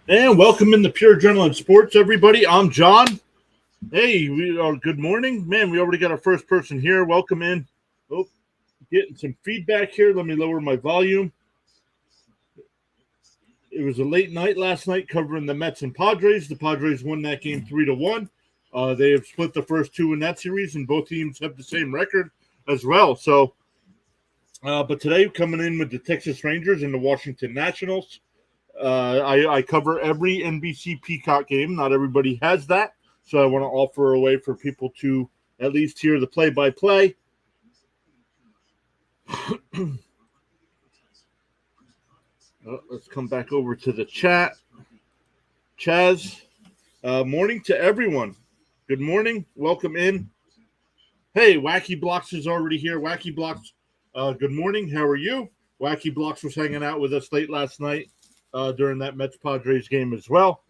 And welcome into Pure Adrenaline Sports, everybody. I'm John. Hey, we are good morning, man. We already got our first person here. Welcome in. Oh, getting some feedback here. Let me lower my volume. It was a late night last night covering the Mets and Padres. The Padres won that game 3-1. They have split the first two in that series, and both teams have the same record as well. But today coming in with the Texas Rangers and the Washington Nationals. I cover every NBC Peacock game. Not everybody has that, so I want to offer a way for people to at least hear the play-by-play. Let's come back over to the chat. Chaz, morning to everyone. Good morning. Welcome in. Hey, Wacky Blocks is already here. Wacky Blocks, good morning. How are you? Wacky Blocks was hanging out with us late last night during that Mets-Padres game as well.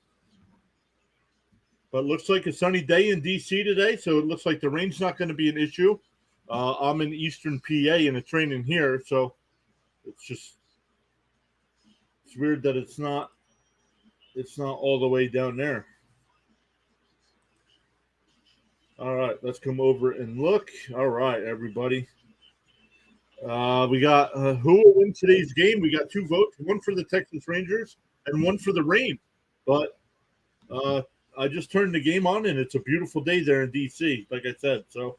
But it looks like a sunny day in D.C. today, so it looks like the rain's not going to be an issue. I'm in Eastern PA, and it's raining here, so it's weird that it's not all the way down there. All right, let's come over and look. All right, everybody. We got who will win today's game. We got two votes, one for the Texas Rangers and one for the rain. But I just turned the game on, and it's a beautiful day there in D.C., like I said. So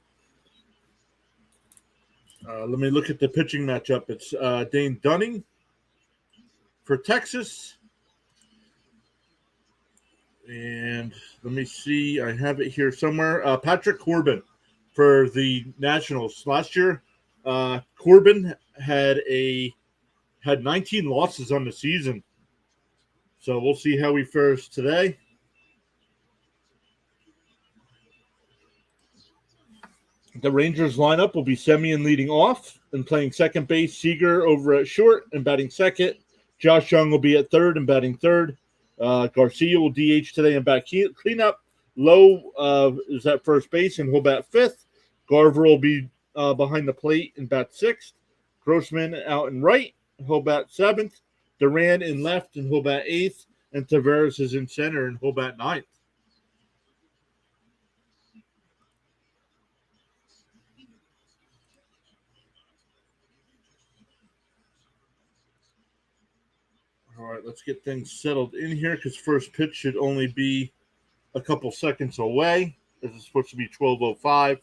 let me look at the pitching matchup. It's Dane Dunning for Texas. And let me see. I have it here somewhere. Patrick Corbin for the Nationals. Last year, Corbin had 19 losses on the season. So we'll see how he fares today. The Rangers lineup will be Semien leading off and playing second base. Seager over at short and batting second. Josh Young will be at third and batting third. Garcia will DH today and bat cleanup. Lowe is at first base and he'll bat fifth. Garver will be behind the plate and bat sixth. Grossman out in right. He'll bat seventh. Duran in left and he'll bat eighth. And Tavares is in center and he'll bat ninth. All right, let's get things settled in here because first pitch should only be a couple seconds away. This is supposed to be 12:05.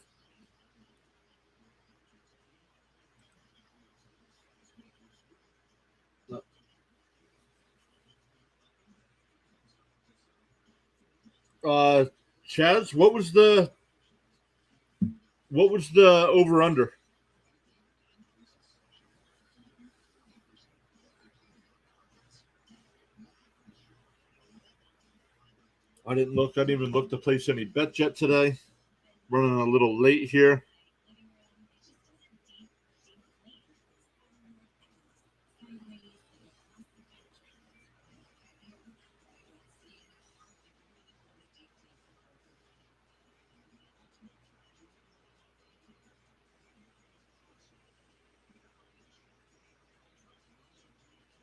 Chaz, what was the over under? I didn't look. I didn't even look to place any bets yet today. Running a little late here.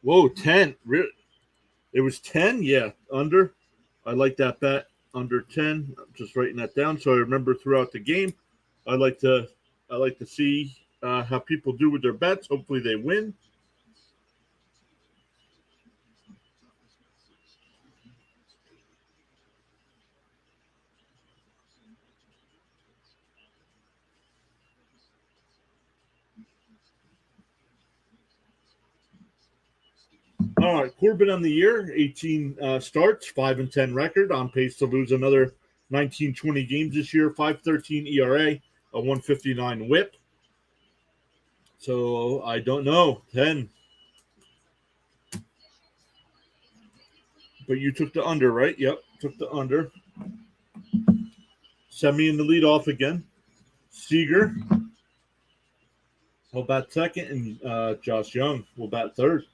Whoa, 10. It was 10? Yeah, under. I like that bet. Under 10. I'm just writing that down so I remember throughout the game. I like to see how people do with their bets. Hopefully they win. All right, Corbin on the year, 18 starts, 5-10 record, on pace to lose another 19-20 games this year, 5.13 ERA, a 159 WHIP. So I don't know, 10. But you took the under, right? Yep, took the under. Semi in the lead off again. Seager will bat second, and Josh Young will bat third.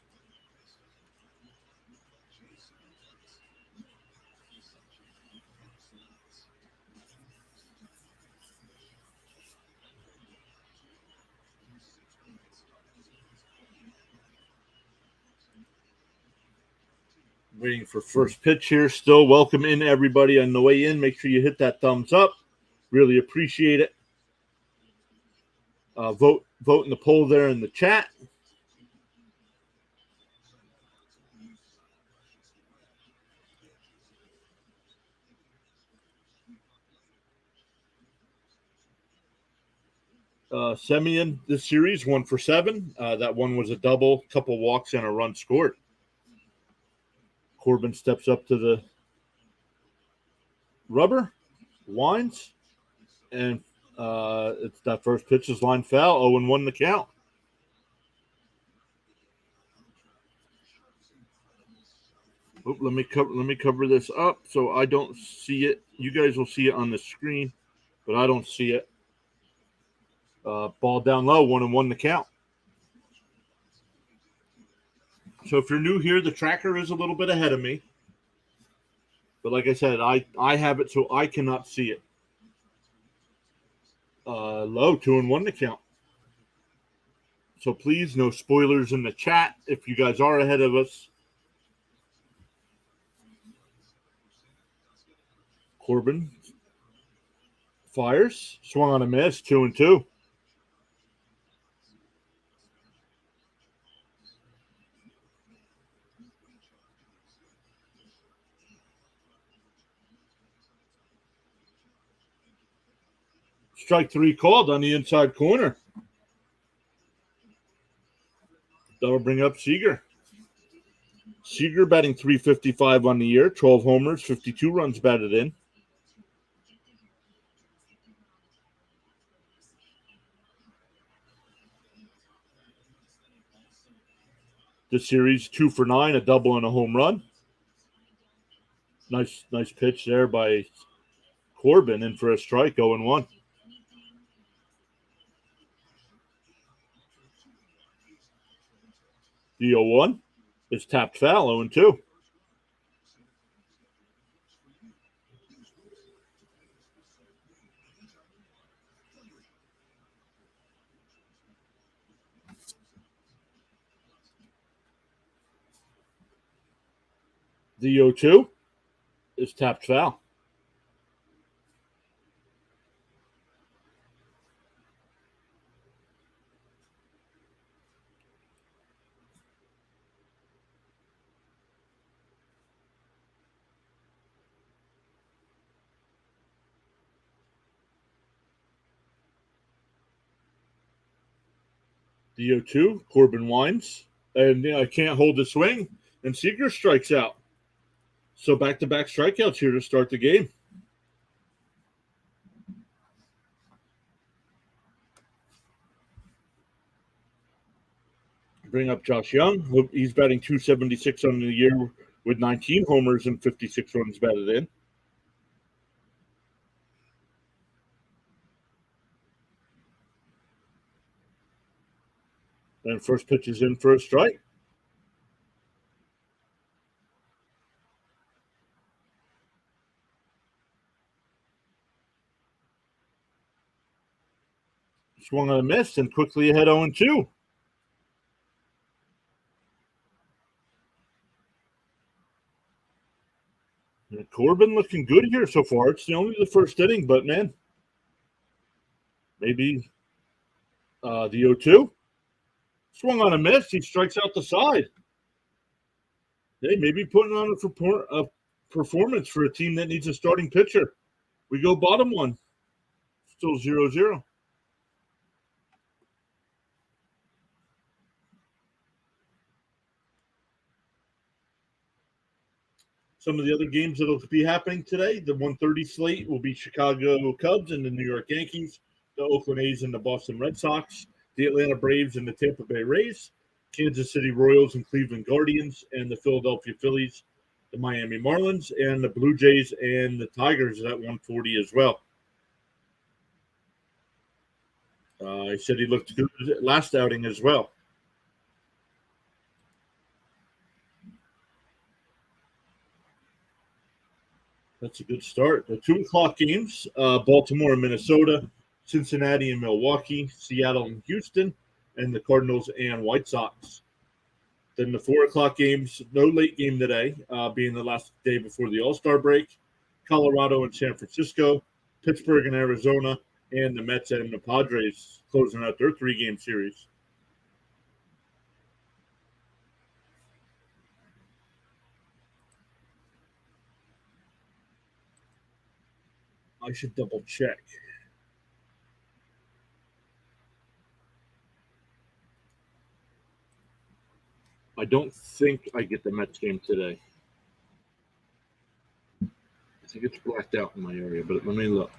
Waiting for first pitch here. Still welcome in everybody on the way in. Make sure you hit that thumbs up. Really appreciate it. Vote in the poll there in the chat. Semien this series 1 for 7. That one was a double, couple walks and a run scored. Corbin steps up to the rubber, winds, and it's that first pitch is line foul. 0-1 the count. Let me cover this up so I don't see it. You guys will see it on the screen, but I don't see it. Ball down low, 1-1 the count. So if you're new here, the tracker is a little bit ahead of me. But like I said, I have it so I cannot see it. Low, 2-1 the count. So please, no spoilers in the chat if you guys are ahead of us. Corbin fires, swung on a miss, 2-2. Strike 3 called on the inside corner. That'll bring up Seager. Seager batting .355 on the year, 12 homers, 52 runs batted in. This series 2 for 9, a double and a home run. Nice pitch there by Corbin in for a strike, 0-1. The 0-1 is tapped foul, 0-2. The 0-2 is tapped foul. The 0-2, Corbin winds, and I can't hold the swing, and Seager strikes out. So back-to-back strikeouts here to start the game. Bring up Josh Young. He's batting .276 on the year with 19 homers and 56 runs batted in. And first pitch is in for a strike. Swung on a miss and quickly ahead 0-2. And Corbin looking good here so far. It's only the first inning, but man, maybe the 0-2. Swung on a miss. He strikes out the side. Hey, maybe putting on a performance for a team that needs a starting pitcher. We go bottom one. Still 0-0. Some of the other games that will be happening today, the 1:30 slate will be Chicago Cubs and the New York Yankees, the Oakland A's and the Boston Red Sox, the Atlanta Braves and the Tampa Bay Rays, Kansas City Royals and Cleveland Guardians, and the Philadelphia Phillies, the Miami Marlins, and the Blue Jays and the Tigers at 1:40 as well. He said he looked good last outing as well. That's a good start. The 2 o'clock games, Baltimore and Minnesota, Cincinnati and Milwaukee, Seattle and Houston, and the Cardinals and White Sox. Then the 4 o'clock games, no late game today, being the last day before the All-Star break. Colorado and San Francisco, Pittsburgh and Arizona, and the Mets and the Padres closing out their 3-game series. I should double check. I don't think I get the Mets game today. I think it's blacked out in my area, but let me look.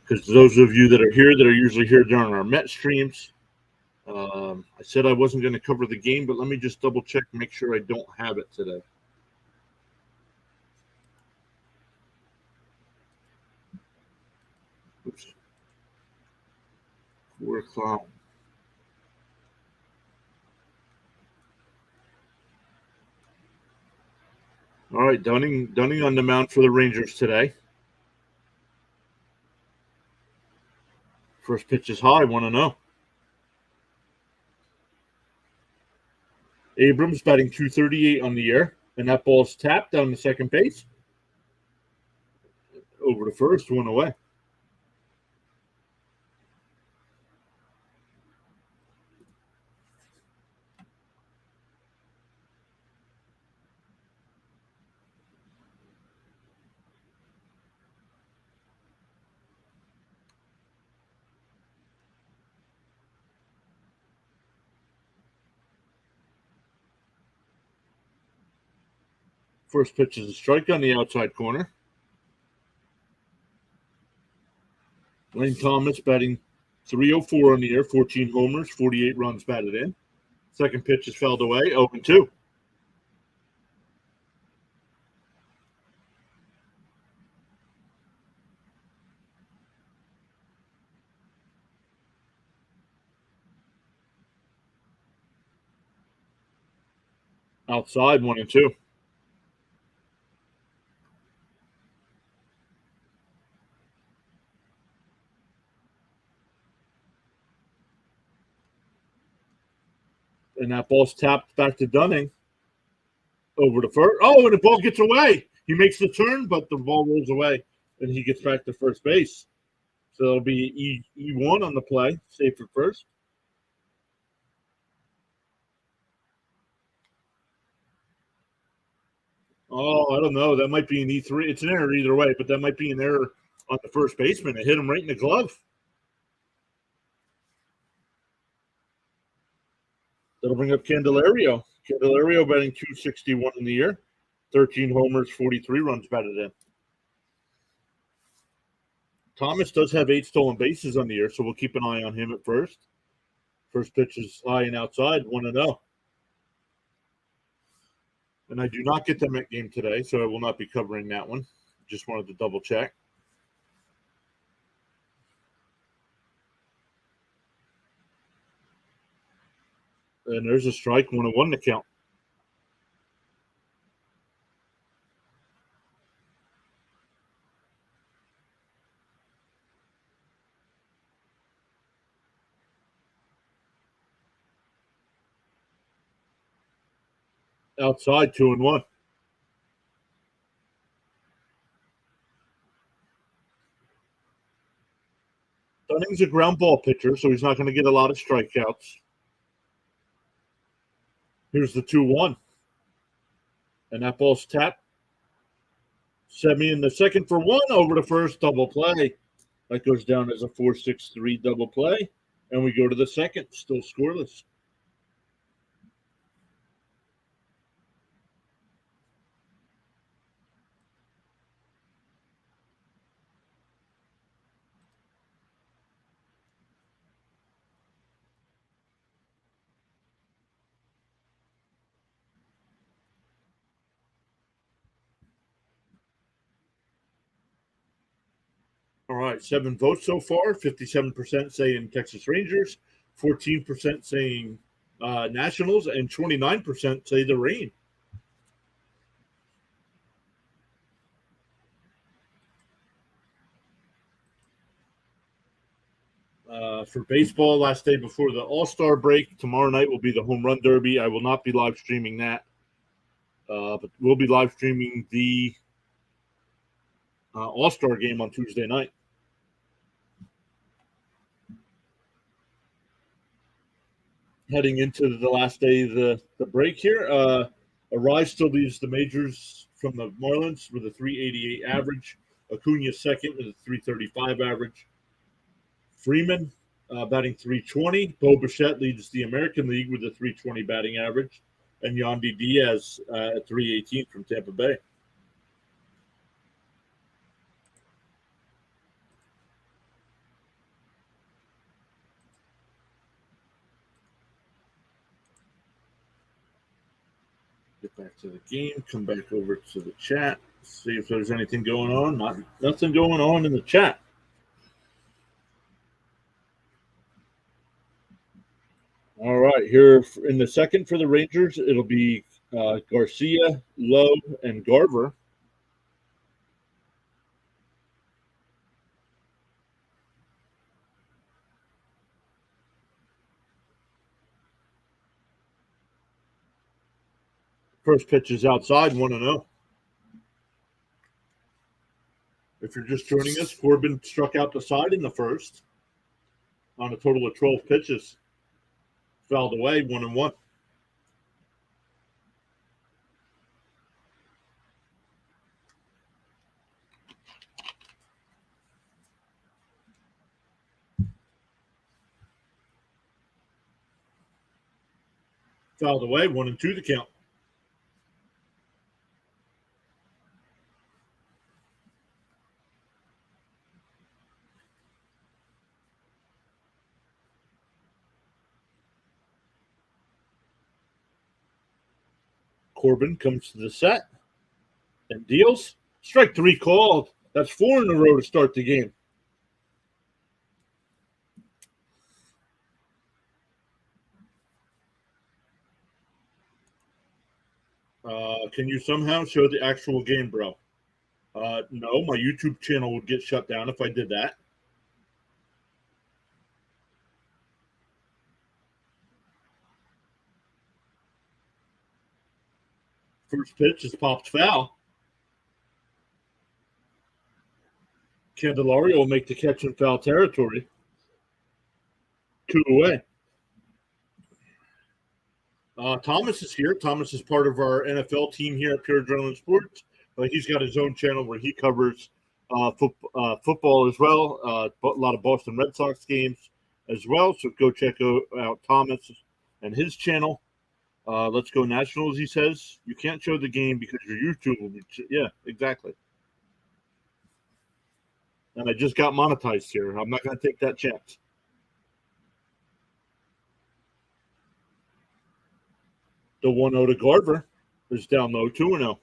Because those of you that are here, that are usually here during our Met streams, I said I wasn't going to cover the game, but let me just double check and make sure I don't have it today. Oops. 4 o'clock. All right, Dunning on the mound for the Rangers today. First pitch is high, 1-0. Abrams batting .238 on the year, and that ball's tapped down the second base. Over to first, 1 away. First pitch is a strike on the outside corner. Lane Thomas batting .304 on the year, 14 homers, 48 runs batted in. Second pitch is fouled away, 0-2. Outside, 1-2. And that ball's tapped back to Dunning. Over to first. Oh, and the ball gets away. He makes the turn, but the ball rolls away, and he gets back to first base. So it'll be E1 on the play, safe for first. Oh, I don't know. That might be an E3. It's an error either way, but that might be an error on the first baseman. It hit him right in the glove. That'll bring up Candelario. Candelario batting .261 in the year. 13 homers, 43 runs batted in. Thomas does have 8 stolen bases on the year, so we'll keep an eye on him at first. First pitch is high and outside, 1-0. And I do not get the Met game today, so I will not be covering that one. Just wanted to double check. And there's a strike, 1-1 to count. Outside, 2-1. Dunning's a ground ball pitcher, so he's not going to get a lot of strikeouts. Here's the 2-1. And that ball's tapped. Semi in the second for 1, over to first, double play. That goes down as a 4-6-3 double play. And we go to the second, still scoreless. All right, 7 votes so far. 57% saying Texas Rangers, 14% saying Nationals, and 29% say the Rain. For baseball, last day before the All-Star break. Tomorrow night will be the Home Run Derby. I will not be live streaming that, but we'll be live streaming the All-Star game on Tuesday night. Heading into the last day of the break here, Arise still leads the majors from the Marlins with a 388 average. Acuna second with a 335 average. Freeman batting 320. Bo Bichette leads the American League with a 320 batting average. And Yandy Diaz at 318 from Tampa Bay. Get back to the game. Come back over to the chat. See if there's anything going on. Nothing going on in the chat. All right, here in the second for the Rangers, it'll be Garcia, Lowe, and Garver. First pitch is outside, 1-0. If you're just joining us, Corbin struck out the side in the first on a total of 12 pitches. Fouled away, 1-1. Fouled away, 1-2 to count. Corbin comes to the set and deals. Strike three called. That's 4 in a row to start the game. Can you somehow show the actual game, bro? No, my YouTube channel would get shut down if I did that. First pitch is popped foul. Candelario will make the catch in foul territory. 2 away. Thomas is here. Thomas is part of our NFL team here at Pure Adrenaline Sports. He's got his own channel where he covers football as well. A lot of Boston Red Sox games as well. So go check out Thomas and his channel. Let's go Nationals, he says. You can't show the game because your YouTube will be... Yeah, exactly. And I just got monetized here. I'm not going to take that chance. The 1-0 to Garver is down low, 2-0.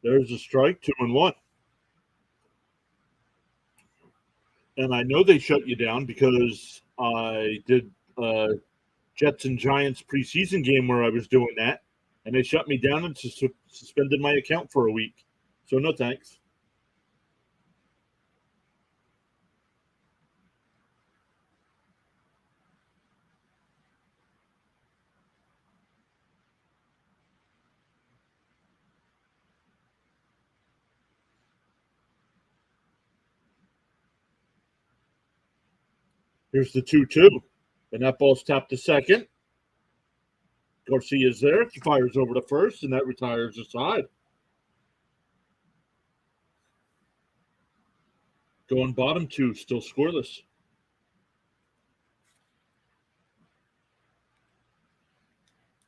There's a strike, 2-1. And I know they shut you down because I did Jets and Giants preseason game where I was doing that, and they shut me down and suspended my account for a week. So no thanks. Here's the 2-2. And that ball's tapped to second. Garcia's there. He fires over to first, and that retires the side. Going bottom 2, still scoreless.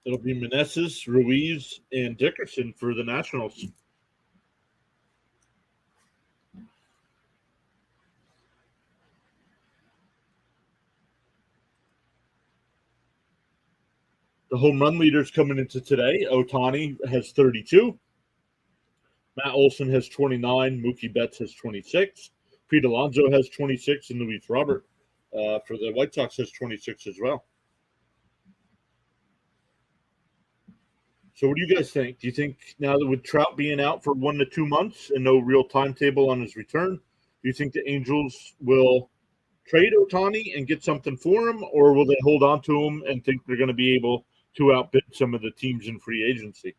It'll be Meneses, Ruiz, and Dickerson for the Nationals. The home run leaders coming into today. Ohtani has 32. Matt Olson has 29. Mookie Betts has 26. Pete Alonso has 26. And Luis Robert For the White Sox has 26 as well. So what do you guys think? Do you think now that with Trout being out for 1 to 2 months and no real timetable on his return, do you think the Angels will trade Ohtani and get something for him, or will they hold on to him and think they're going to be able to outbid some of the teams in free agency?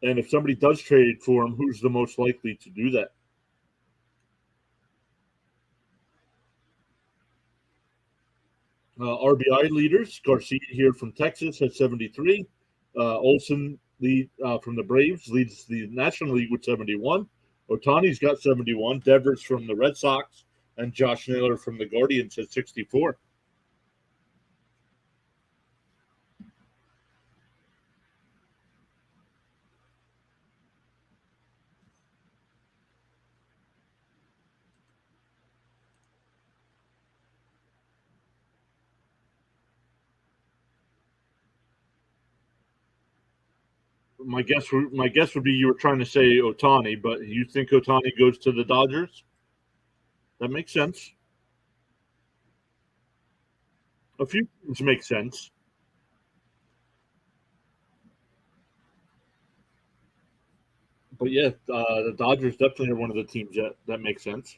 And if somebody does trade for him, who's the most likely to do that? RBI leaders, Garcia here from Texas has 73. Olson from the Braves leads the National League with 71. Ohtani's got 71. Devers from the Red Sox and Josh Naylor from the Guardians has 64. My guess would be you were trying to say Ohtani, but you think Ohtani goes to the Dodgers? That makes sense. A few things make sense. But yeah, the Dodgers definitely are one of the teams that makes sense.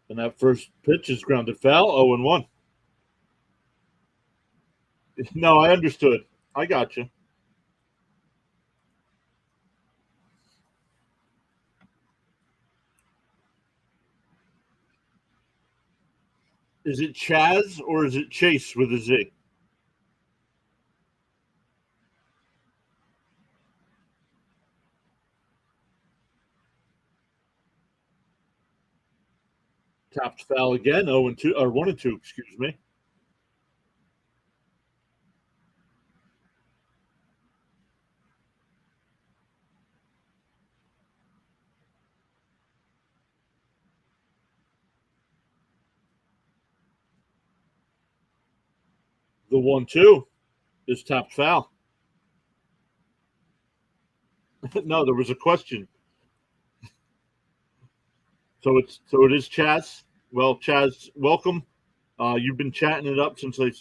And that first pitch is grounded foul, 0-1. No, I understood. I got you. Is it Chaz or is it Chase with a Z? Tapped foul again, 0-2 or 1-2, excuse me. The 1-2 is tapped foul. No, there was a question. So it is Chaz. Well, Chaz, welcome. You've been chatting it up since I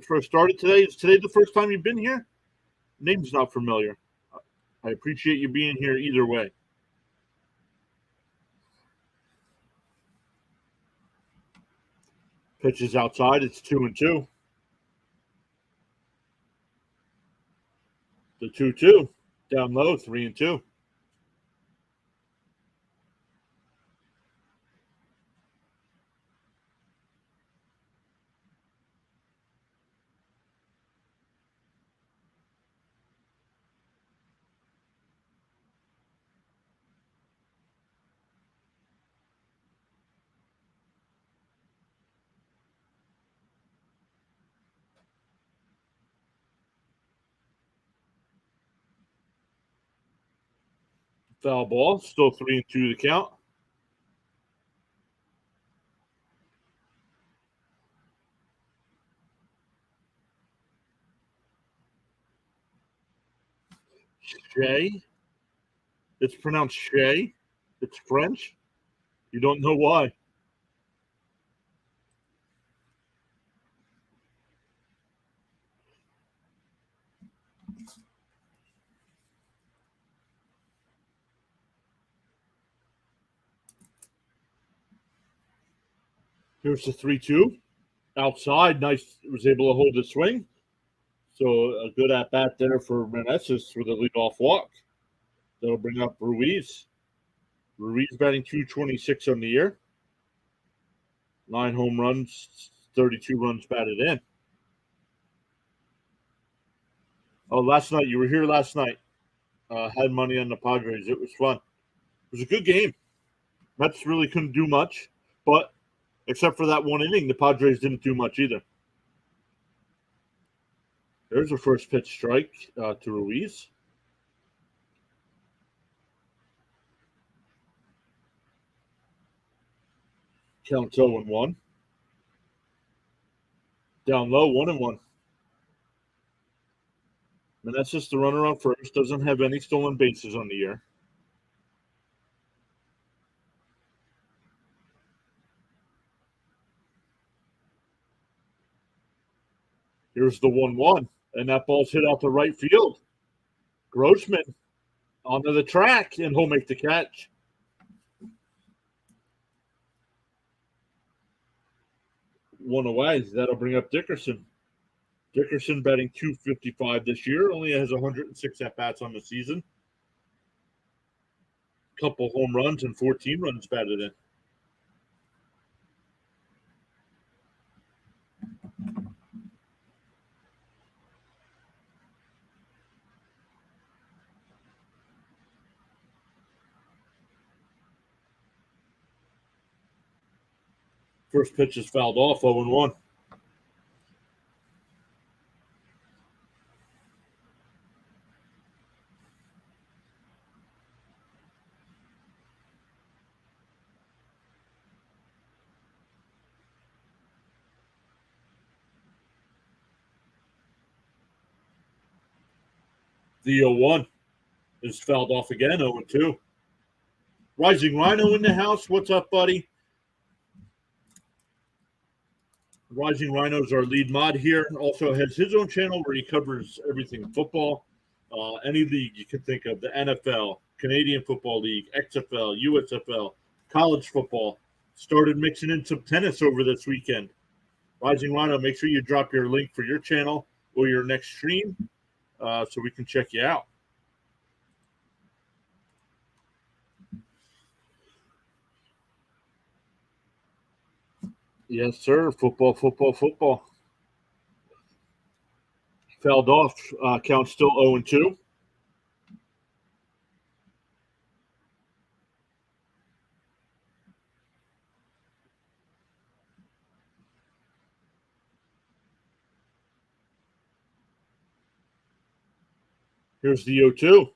first started today. Is today the first time you've been here? Name's not familiar. I appreciate you being here either way. Pitch is outside. It's 2-2. The 2-2 down low, 3-2. Foul ball. Still 3-2 to count. Shay. It's pronounced Shay. It's French. You don't know why. Here's the 3-2. Outside. Nice. Was able to hold the swing. So a good at bat there for Meneses for the leadoff walk. That'll bring up Ruiz. Ruiz batting 226 on the year. 9 home runs, 32 runs batted in. Oh, last night. You were here last night. Had money on the Padres. It was fun. It was a good game. Mets really couldn't do much, but except for that one inning, the Padres didn't do much either. There's a first pitch strike to Ruiz. Count 0-1. Down low, 1-1. And that's just the runner on first. Doesn't have any stolen bases on the year. Here's the 1-1, and that ball's hit out to right field. Grossman onto the track, and he'll make the catch. One away. That'll bring up Dickerson. Dickerson batting .255 this year. Only has 106 at-bats on the season. Couple home runs and 14 runs batted in. First pitch is fouled off, 0-1. The 0-1 is fouled off again, 0-2. Rising Rhino in the house. What's up, buddy? Rising Rhino's our lead mod here. Also has his own channel where he covers everything football. Any league you can think of, the NFL, Canadian Football League, XFL, USFL, college football. Started mixing in some tennis over this weekend. Rising Rhino, make sure you drop your link for your channel or your next stream so we can check you out. Yes, sir. Football. Fouled off. Count still 0-2. Here's the 0-2.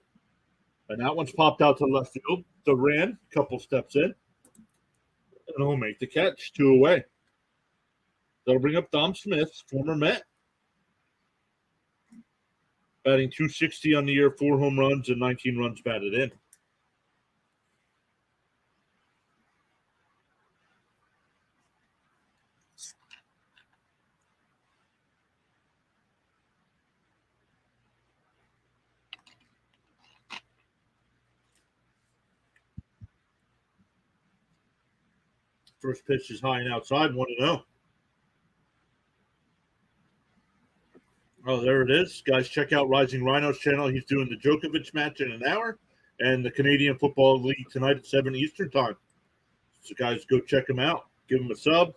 And that one's popped out to left field. Duran, couple steps in. And he'll make the catch. 2 away. That'll bring up Dom Smith, former Met. Batting .260 on the year, 4 home runs and 19 runs batted in. First pitch is high and outside, 1-0. Oh, there it is. Guys, check out Rising Rhino's channel. He's doing the Djokovic match in an hour and the Canadian Football League tonight at 7 Eastern time. So, guys, go check him out. Give him a sub.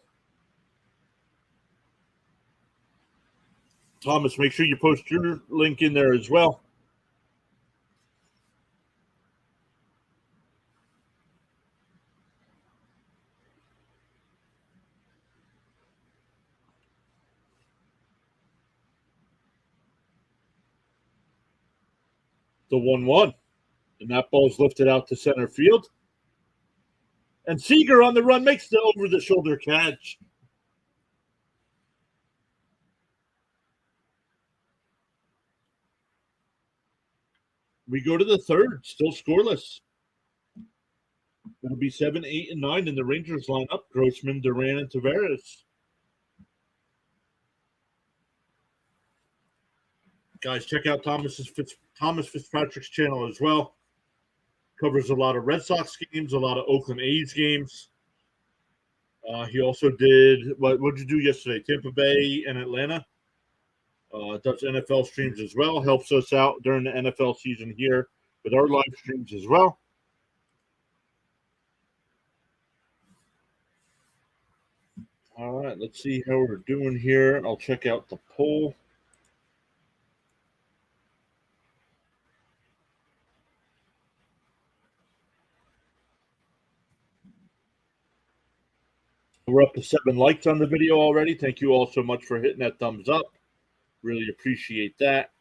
Thomas, make sure you post your link in there as well. The 1-1. And that ball's lifted out to center field. And Seager on the run makes the over-the-shoulder catch. We go to the third, still scoreless. It'll be 7, 8, and 9 in the Rangers lineup. Grossman, Duran, and Tavares. Guys, check out Thomas Fitzpatrick's channel as well. Covers a lot of Red Sox games, a lot of Oakland A's games. He also did, what did you do yesterday? Tampa Bay and Atlanta. Does NFL streams as well. Helps us out during the NFL season here with our live streams as well. All right, let's see how we're doing here. I'll check out the poll. We're up to 7 likes on the video already. Thank you all so much for hitting that thumbs up. Really appreciate that.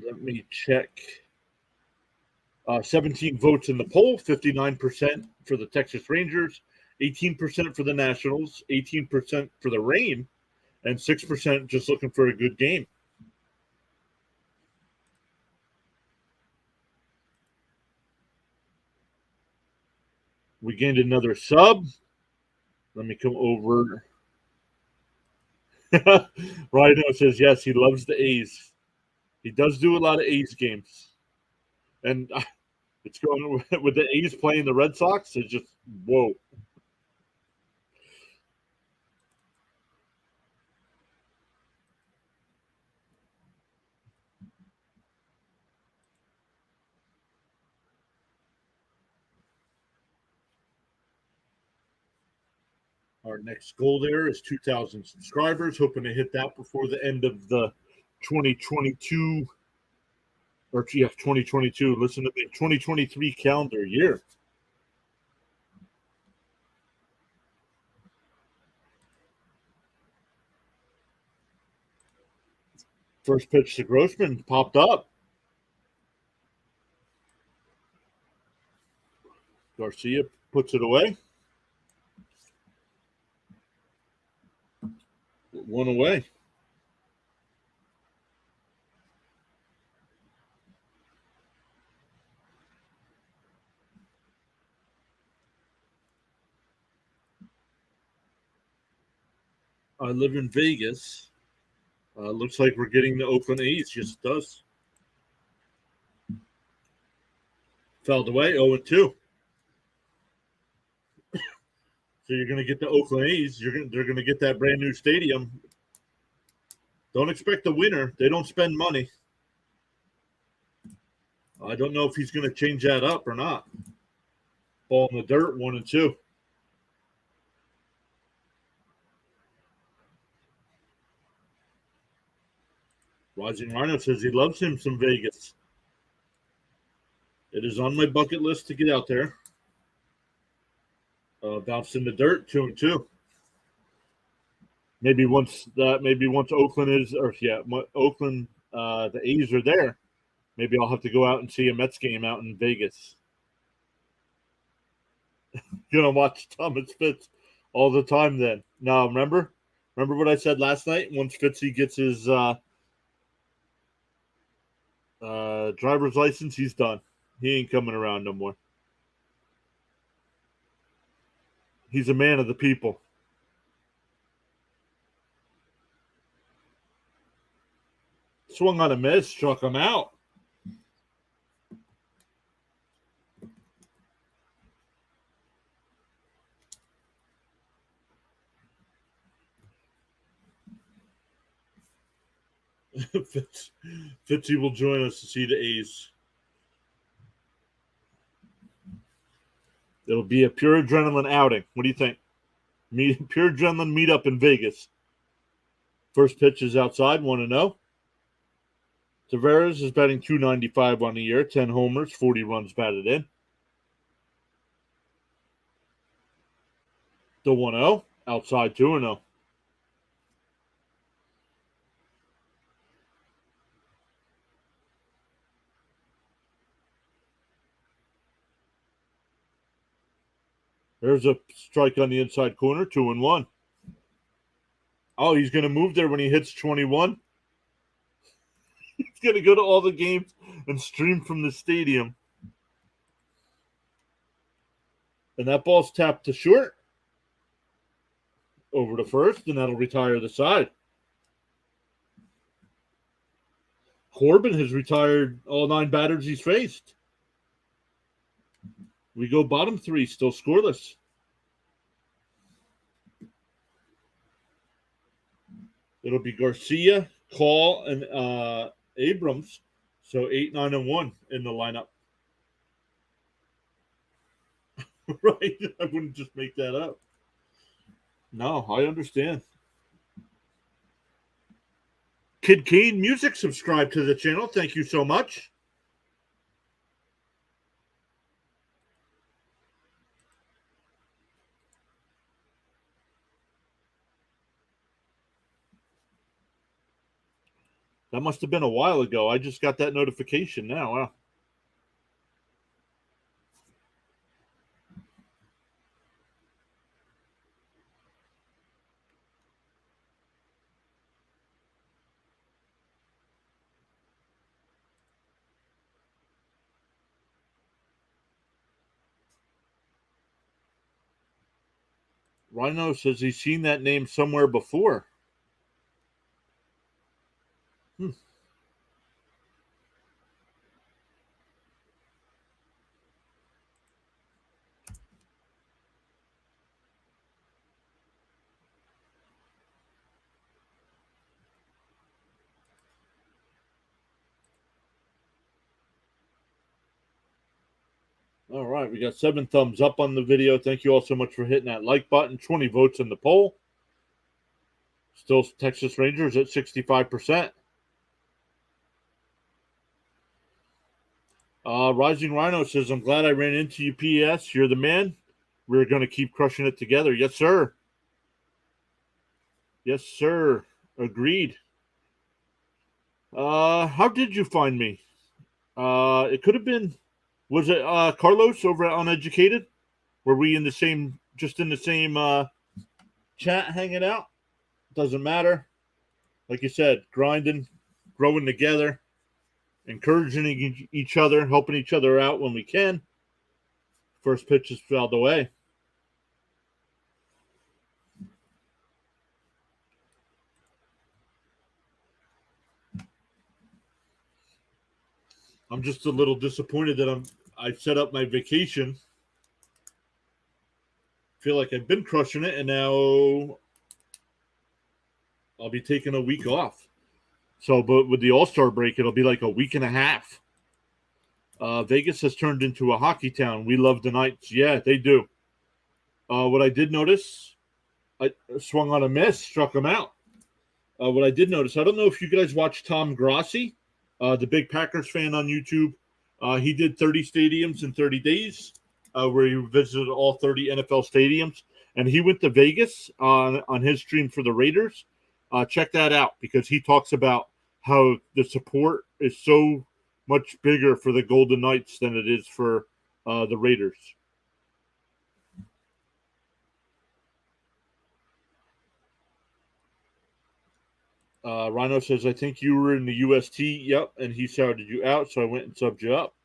Let me check. 17 votes in the poll, 59% for the Texas Rangers, 18% for the Nationals, 18% for the Rain, and 6% just looking for a good game. We gained another sub. Let me come over. Rhino says yes, he loves the A's. He does do a lot of A's games, and it's going with the A's playing the Red Sox. It's just whoa. Our next goal there is 2,000 subscribers. Hoping to hit that before the end of the 2022 or yeah, 2022. Listen to me, 2023 calendar year. First pitch to Grossman popped up. Garcia puts it away. One away. I live in Vegas. Looks like we're getting the Oakland A's. Yes, it does. Fouled away. 0-2. So you're going to get the Oakland A's. They're going to get that brand new stadium. Don't expect a winner. They don't spend money. I don't know if he's going to change that up or not. Ball in the dirt. 1-2. Rising Rhino says he loves him some Vegas. It is on my bucket list to get out there. Bounced in the dirt. 2-2. Maybe once Oakland is, or yeah, Oakland, the A's are there. Maybe I'll have to go out and see a Mets game out in Vegas. Gonna watch Thomas Fitz all the time. Then now, remember what I said last night. Once Fitzy gets his driver's license, he's done. He ain't coming around no more. He's a man of the people. Swung on a miss, struck him out. Fitzy will join us to see the A's. It'll be a pure adrenaline outing. What do you think? Pure adrenaline meetup in Vegas. First pitch is outside, 1-0. Tavares is batting .295 on the year, 10 homers, 40 runs batted in. The 1-0, outside 2-0. There's a strike on the inside corner, 2-1. Oh, he's going to move there when he hits 21. He's going to go to all the games and stream from the stadium. And that ball's tapped to short. Over to first, and that'll retire the side. Corbin has retired all 9 batters he's faced. We go bottom 3, still scoreless. It'll be Garcia, Call, and Abrams. So 8, 9, and 1 in the lineup. Right? I wouldn't just make that up. No, I understand. Kid Kane Music, subscribe to the channel. Thank you so much. That must have been a while ago. I just got that notification now. Wow. Rhino says he's seen that name somewhere before. Hmm. All right, we got 7 thumbs up on the video. Thank you all so much for hitting that like button. 20 votes in the poll. Still Texas Rangers at 65%. Rising Rhino says, I'm glad I ran into you, PS. You're the man. We're going to keep crushing it together. Yes, sir. Yes, sir. Agreed. How did you find me? It could have been, was it Carlos over at Uneducated? Were we in the same, just in the same chat hanging out? Doesn't matter. Like you said, grinding, growing together, encouraging each other, helping each other out when we can. First pitch is fouled away. I'm just a little disappointed that I set up my vacation. Feel like I've been crushing it, and now I'll be taking a week off. So, but with the All-Star break, it'll be like a week and a half. Vegas has turned into a hockey town. We love the Knights. Yeah, they do. What I did notice, I swung on a miss, struck him out. What I did notice, I don't know if you guys watch Tom Grossi, the big Packers fan on YouTube. He did 30 stadiums in 30 days, where he visited all 30 NFL stadiums. And he went to Vegas on his stream for the Raiders. Check that out because he talks about how the support is so much bigger for the Golden Knights than it is for the Raiders. Rhino says, I think you were in the UST. Yep. And he shouted you out, so I went and subbed you up.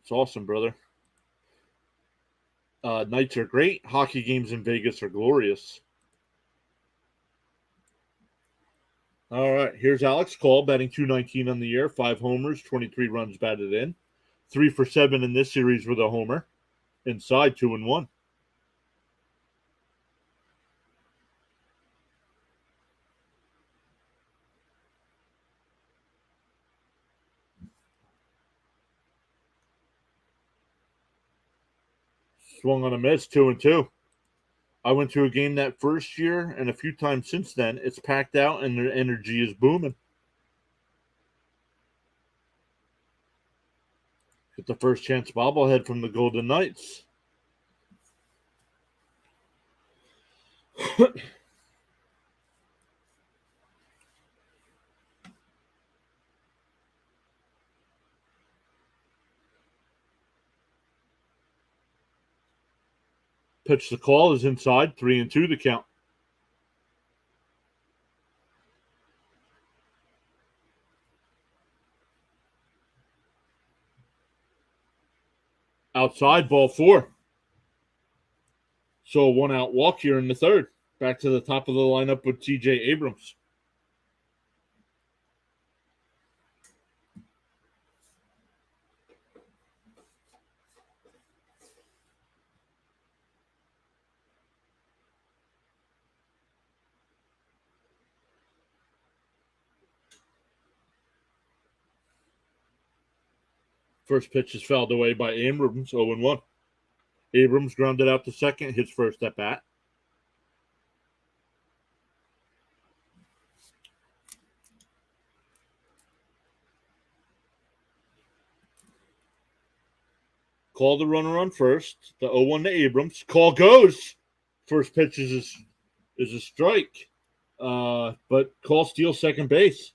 It's awesome, brother. Nights are great. Hockey games in Vegas are glorious. All right. Here's Alex Call, batting .219 on the year, 5 homers, 23 runs batted in. 3 for 7 in this series with a homer. Inside 2-1. Swung on a miss, 2-2. I went to a game that first year, and a few times since then. It's packed out, and the energy is booming. Get the first chance bobblehead from the Golden Knights. Pitch the call is inside, 3-2 the count. Outside, ball 4. So a 1-out walk here in the third. Back to the top of the lineup with TJ Abrams. First pitch is fouled away by Abrams, 0-1. Abrams grounded out to second, his first at bat. Call the runner on first. The 0-1 to Abrams. Call goes. First pitch is a strike. But Call steals second base.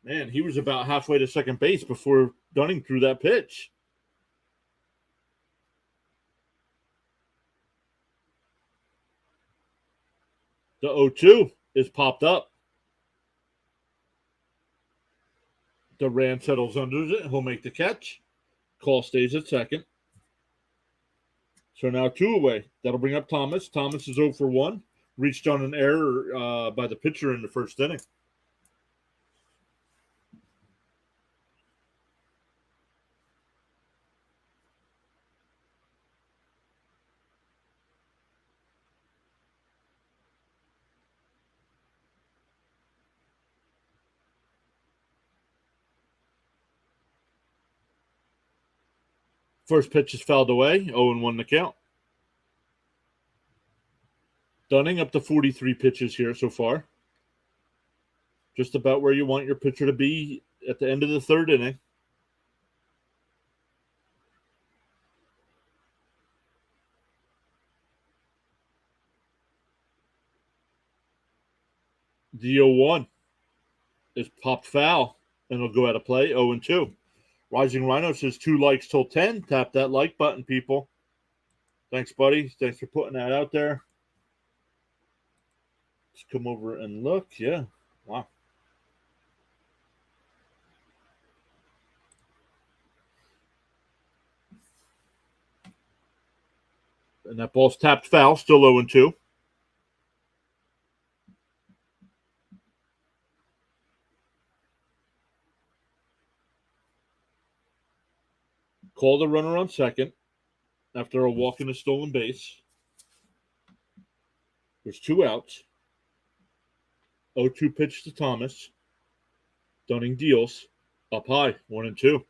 Man, he was about halfway to second base before Dunning threw that pitch. The 0-2 is popped up. Duran settles under it. He'll make the catch. Call stays at second. So now 2 away. That'll bring up Thomas. Thomas is 0 for 1. Reached on an error by the pitcher in the first inning. First pitch is fouled away. 0-1 the count. Dunning up to 43 pitches here so far. Just about where you want your pitcher to be at the end of the third inning. The 0-1 is popped foul, and it'll go out of play. 0-2. Rising Rhino says 2 likes till 10. Tap that like button, people. Thanks, buddy. Thanks for putting that out there. Let's come over and look. Yeah. Wow. And that ball's tapped foul, still 0-2. Call the runner on second after a walk in a stolen base. There's 2 outs. 0-2 pitch to Thomas. Dunning deals. Up high, 1-2.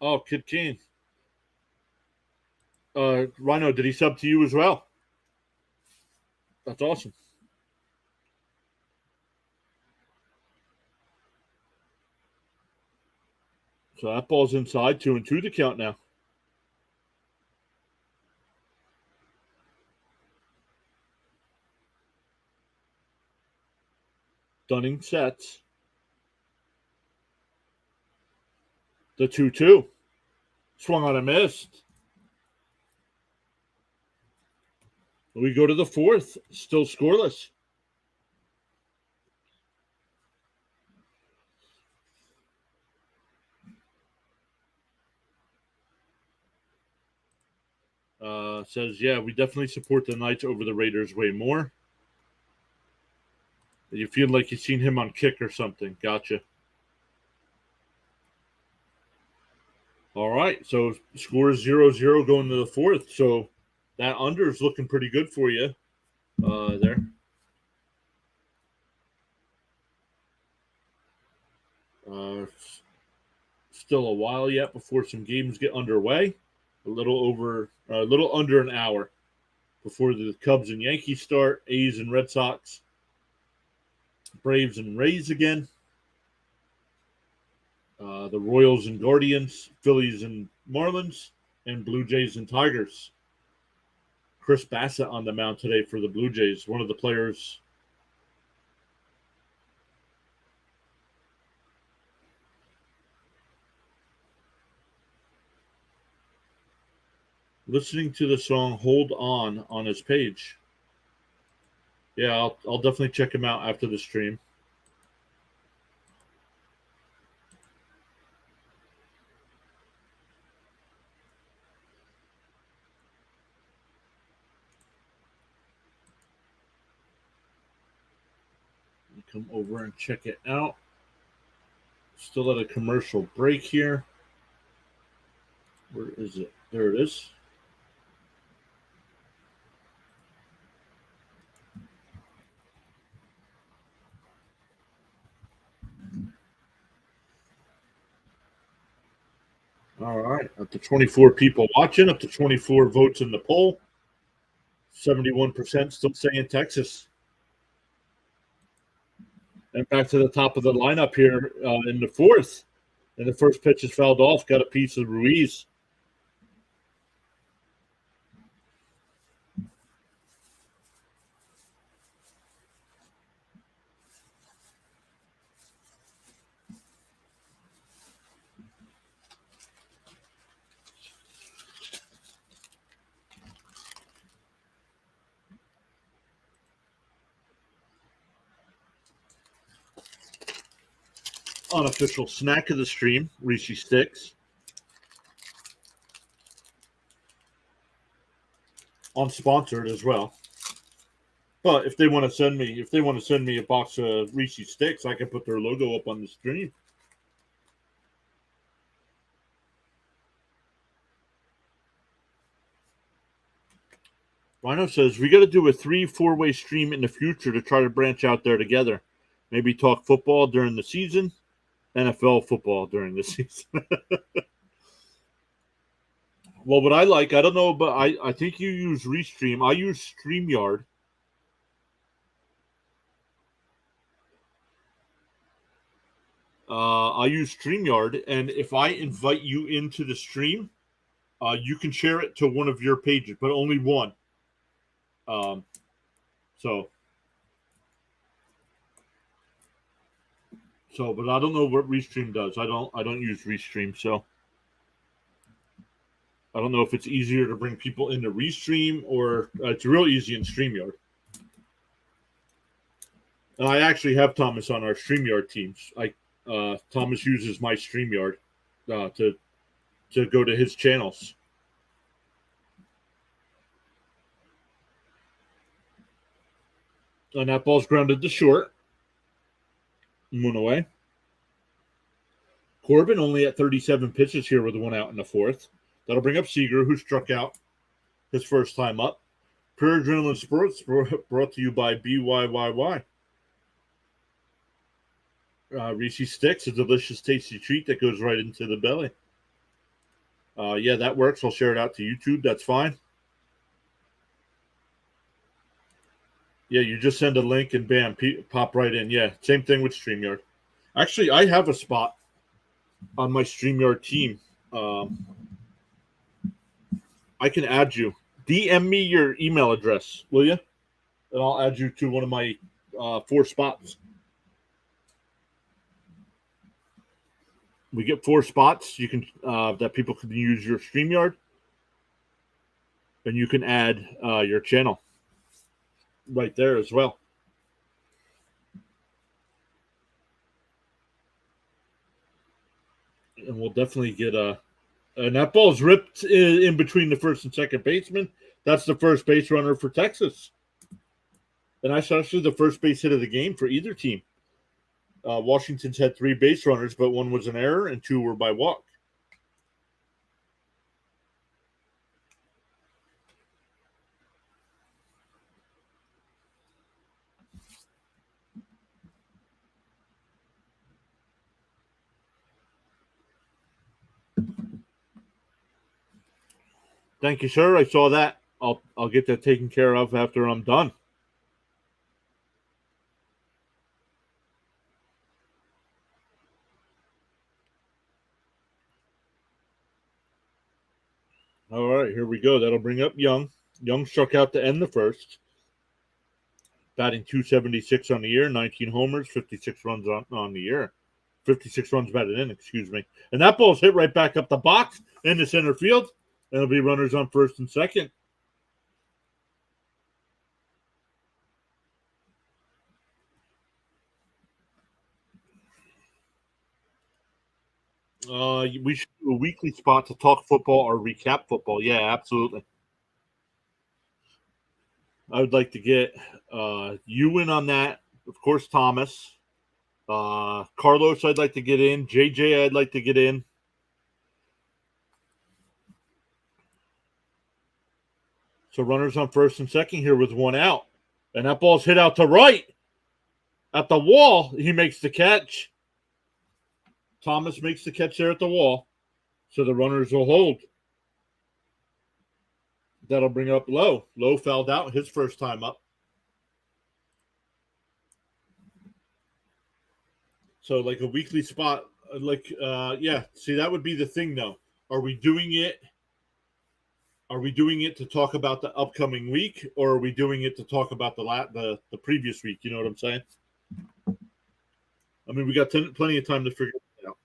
Oh, Kid Kane. Rhino, did he sub to you as well? That's awesome. So that ball's inside, 2-2 to count now. Dunning sets. The 2-2. Swung on a missed. We go to the fourth, still scoreless. Says, yeah, we definitely support the Knights over the Raiders way more. You feel like you've seen him on Kick or something. Gotcha. All right, so score is 0-0 going to the fourth. So that under is looking pretty good for you there. Still a while yet before some games get underway. A little under an hour before the Cubs and Yankees start. A's and Red Sox. Braves and Rays again. The Royals and Guardians, Phillies and Marlins, and Blue Jays and Tigers. Chris Bassett on the mound today for the Blue Jays, one of the players. Listening to the song Hold On his page. Yeah, I'll definitely check him out after the stream. Come over and check it out. Still at a commercial break here. Where is it? There it is. All right. Up to 24 people watching, up to 24 votes in the poll. 71% still saying Texas. And back to the top of the lineup here in the fourth. And the first pitch is fouled off. Got a piece of Ruiz. Unofficial snack of the stream, Reese Sticks. Unsponsored as well. But if they want to send me a box of Reese Sticks, I can put their logo up on the stream. Rhino says we got to do a 3-4-way stream in the future to try to branch out there together. Maybe talk football during the season, NFL football during the season. Well, what I like, I don't know, but I think you use Restream. I use StreamYard. I use StreamYard, and if I invite you into the stream, you can share it to one of your pages, but only one. So, but I don't know what Restream does. I don't use Restream, so I don't know if it's easier to bring people into Restream or it's real easy in StreamYard. And I actually have Thomas on our StreamYard teams. Thomas uses my StreamYard to go to his channels. And that ball's grounded to short. Moon away. Corbin only at 37 pitches here with one out in the fourth. That'll bring up Seager, who struck out his first time up. Pure Adrenaline Sports brought to you by BYYY. Reese Sticks, a delicious, tasty treat that goes right into the belly. Yeah, that works. I'll share it out to YouTube. That's fine. Yeah, you just send a link and bam, pop right in. Yeah, same thing with StreamYard. Actually, I have a spot on my StreamYard team. I can add you. DM me your email address, will you? And I'll add you to one of my 4 spots. We get 4 spots. You can that people can use your StreamYard, and you can add your channel right there as well. And we'll definitely get and that ball's ripped in between the first and second baseman. That's the first base runner for Texas. And that's actually the first base hit of the game for either team. Washington's had 3 base runners, but 1 was an error and 2 were by walk. Thank you, sir. I saw that. I'll get that taken care of after I'm done. All right, here we go. That'll bring up Young. Young struck out to end the first. Batting .276 on the year, 19 homers, 56 runs on the year. 56 runs batted in, excuse me. And that ball's hit right back up the box in the center field. And it'll be runners on first and second. We should do a weekly spot to talk football or recap football. Yeah, absolutely. I would like to get you in on that. Of course, Thomas. Carlos, I'd like to get in. JJ, I'd like to get in. So runners on first and second here with 1 out. And that ball's hit out to right. At the wall, he makes the catch. Thomas makes the catch there at the wall. So the runners will hold. That'll bring up Lowe. Lowe fouled out his first time up. So like a weekly spot, yeah. See, that would be the thing, though. Are we doing it to talk about the upcoming week, or are we doing it to talk about the previous week? You know what I'm saying? I mean, we got plenty of time to figure it out.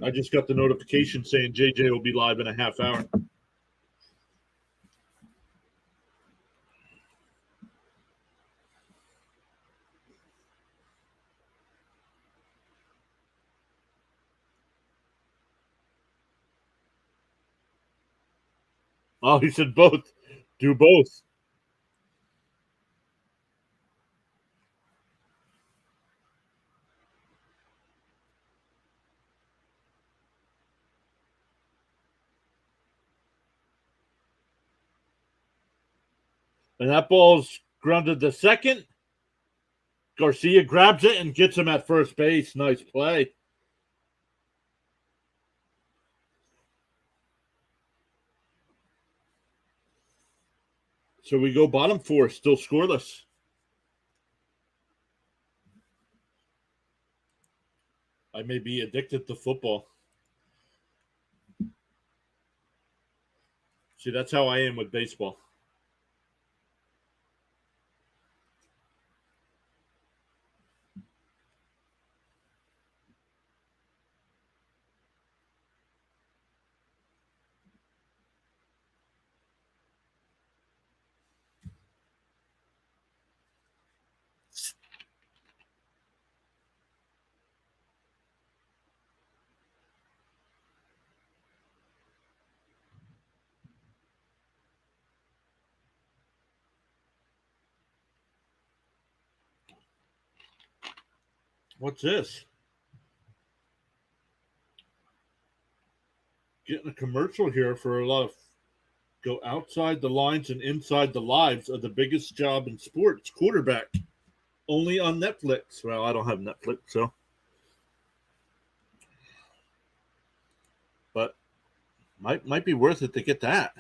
I just got the notification saying JJ will be live in a half hour. Oh, he said both. Do both. And that ball's grounded to second. Garcia grabs it and gets him at first base. Nice play. So we go bottom four, still scoreless. I may be addicted to football. See, that's how I am with baseball. What's this? Getting a commercial here for a lot of go outside the lines and inside the lives of the biggest job in sports, quarterback. Only on Netflix. Well, I don't have Netflix, so. But might be worth it to get that.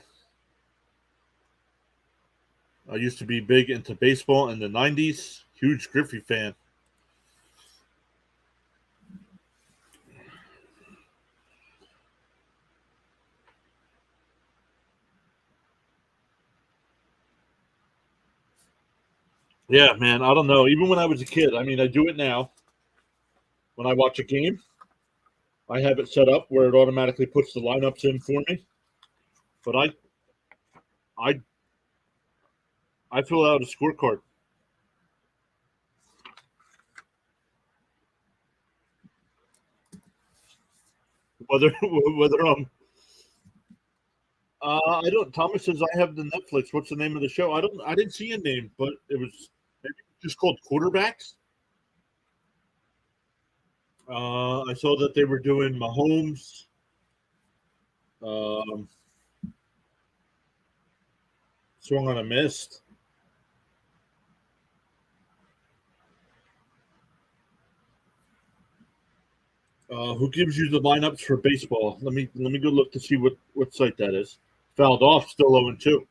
I used to be big into baseball in the 90s. Huge Griffey fan. Yeah, man. I don't know. Even when I was a kid, I mean, I do it now. When I watch a game, I have it set up where it automatically puts the lineups in for me. But I, I fill out a scorecard. Whether whether I don't. Thomas says I have the Netflix. What's the name of the show? I don't. I didn't see a name, but it was maybe just called Quarterbacks. I saw that they were doing Mahomes. Um, Swung on a mist. Who gives you the lineups for baseball? Let me go look to see what site that is. Fouled off, still 0-2.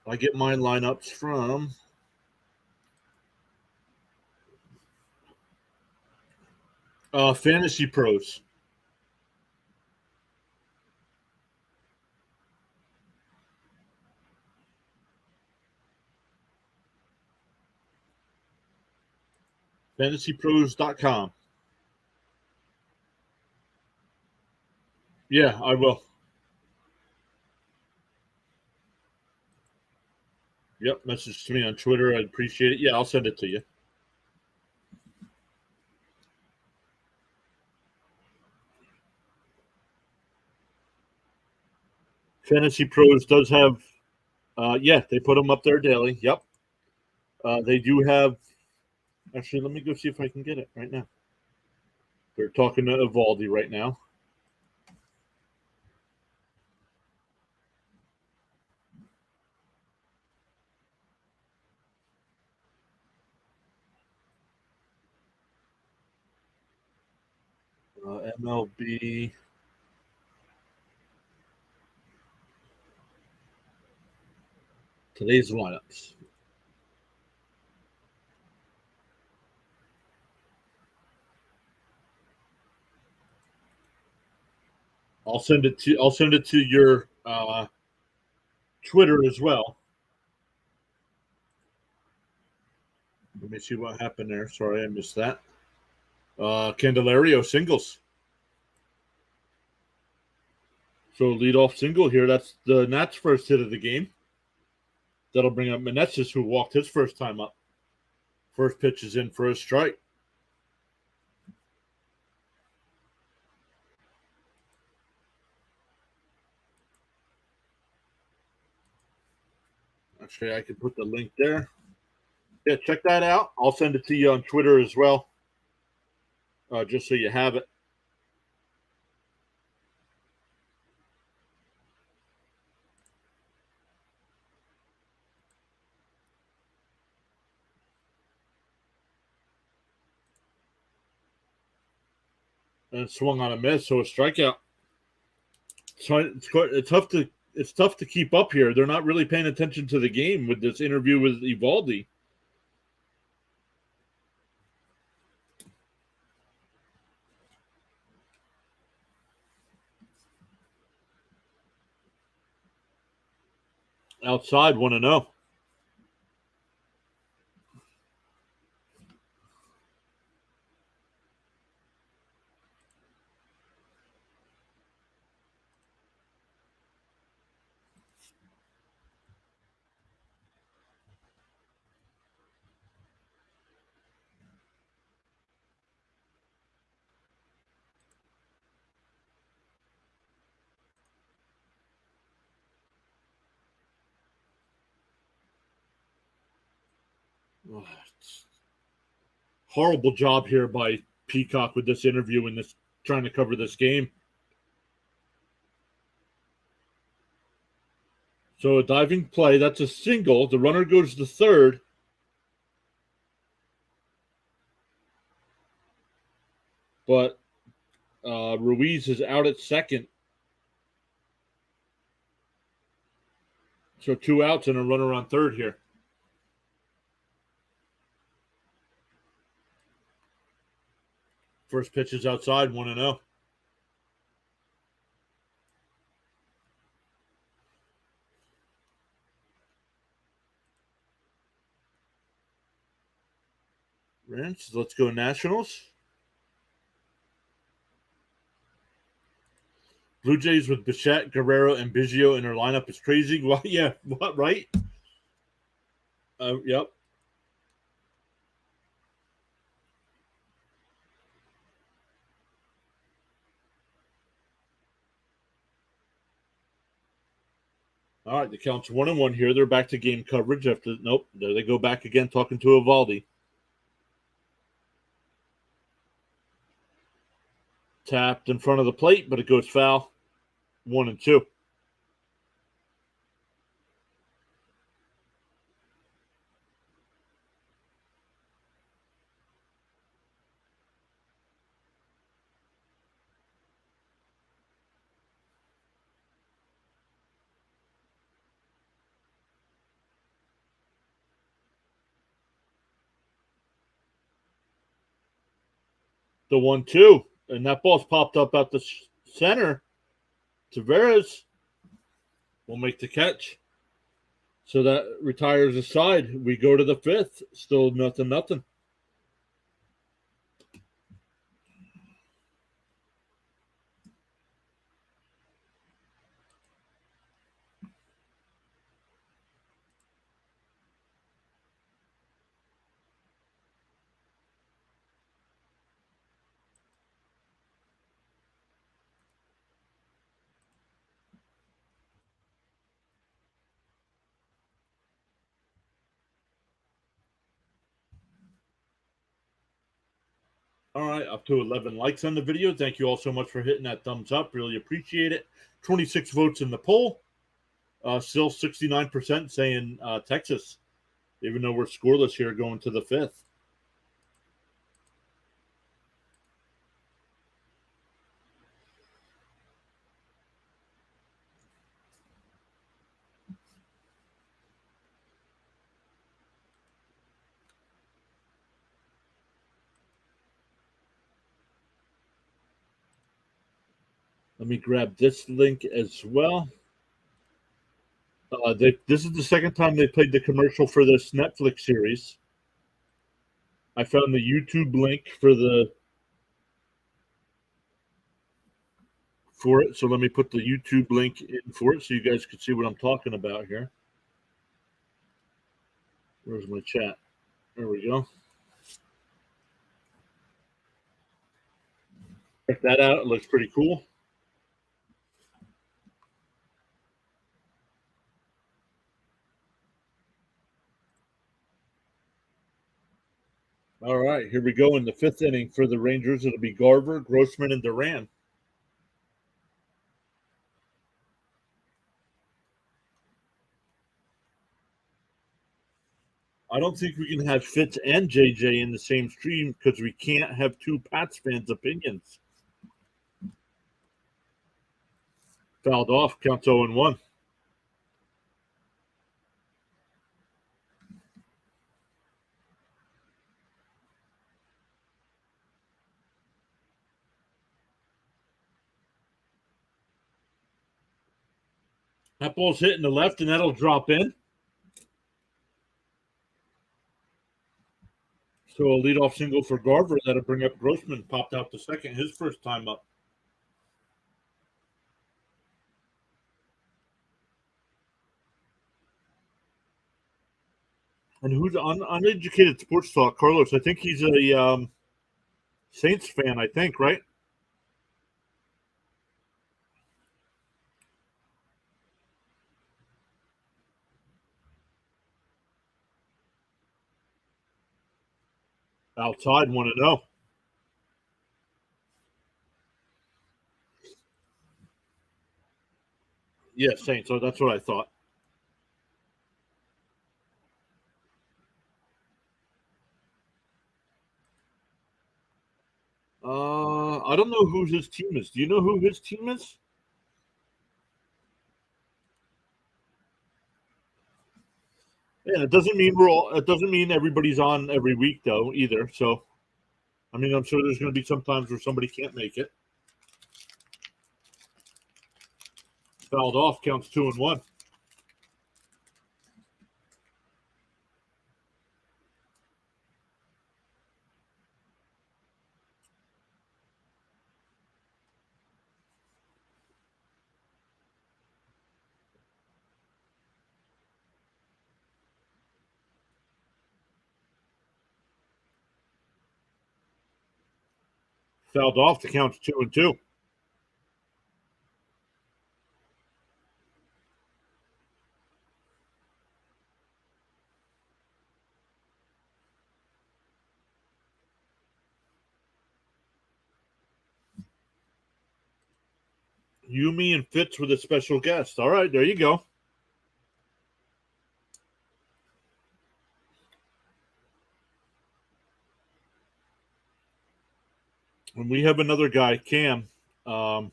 I get my lineups from Fantasy Pros. FantasyPros.com. Yeah, I will. Yep, message to me on Twitter. I'd appreciate it. Yeah, I'll send it to you. Fantasy Pros does have, yeah, they put them up there daily. Yep. They do have, actually, let me go see if I can get it right now. They're talking to Evaldi right now. MLB. Today's lineups. I'll send it to your Twitter as well. Let me see what happened there. Sorry, I missed that. Candelario singles. So leadoff single here. That's the Nats' first hit of the game. That'll bring up Meneses, who walked his first time up. First pitch is in for a strike. Actually, I can put the link there. Yeah, check that out. I'll send it to you on Twitter as well, just so you have it. And it swung on a miss, so a strikeout. So it's tough to keep up here. They're not really paying attention to the game with this interview with Evaldi. Outside 1-0. Horrible job here by Peacock with this interview and this trying to cover this game. So a diving play, that's a single. The runner goes to third. But Ruiz is out at second. So 2 outs and a runner on third here. First pitch is outside, 1-0. Rams, let's go Nationals. Blue Jays with Bichette, Guerrero, and Biggio in their lineup is crazy. Well, yeah, what, right? Yep. All right, the count's 1-1 here. They're back to game coverage after. Nope, there they go back again talking to Evaldi. Tapped in front of the plate, but it goes foul. 1-2. The 1-2, and that ball's popped up at the center. Tavares will make the catch. So that retires a side. We go to the fifth. Still nothing. All right, up to 11 likes on the video. Thank you all so much for hitting that thumbs up. Really appreciate it. 26 votes in the poll. Still 69% saying Texas, even though we're scoreless here going to the fifth. Let me grab this link as well. This is the second time they played the commercial for this Netflix series. I found the YouTube link for it. So let me put the YouTube link in for it so you guys can see what I'm talking about here. Where's my chat? There we go. Check that out. It looks pretty cool. All right, here we go in the fifth inning for the Rangers. It'll be Garver, Grossman, and Duran. I don't think we can have Fitz and JJ in the same stream because we can't have two Pats fans' opinions. Fouled off, counts 0-1. That ball's hitting the left, and that'll drop in. So a leadoff single for Garver. That'll bring up Grossman. Popped out to second, his first time up. And who's on uneducated sports talk? Carlos. I think he's a Saints fan. I think, right? Outside, 1-0. Yeah, Saints. So that's what I thought. I don't know who his team is. Do you know who his team is? Yeah, it doesn't mean we're all. It doesn't mean everybody's on every week though either. So, I mean, I'm sure there's going to be some times where somebody can't make it. Fouled off, counts 2-1. Fouled off, the count's 2-2. Yumi and Fitz with a special guest. All right, there you go. And we have another guy, Cam. Um,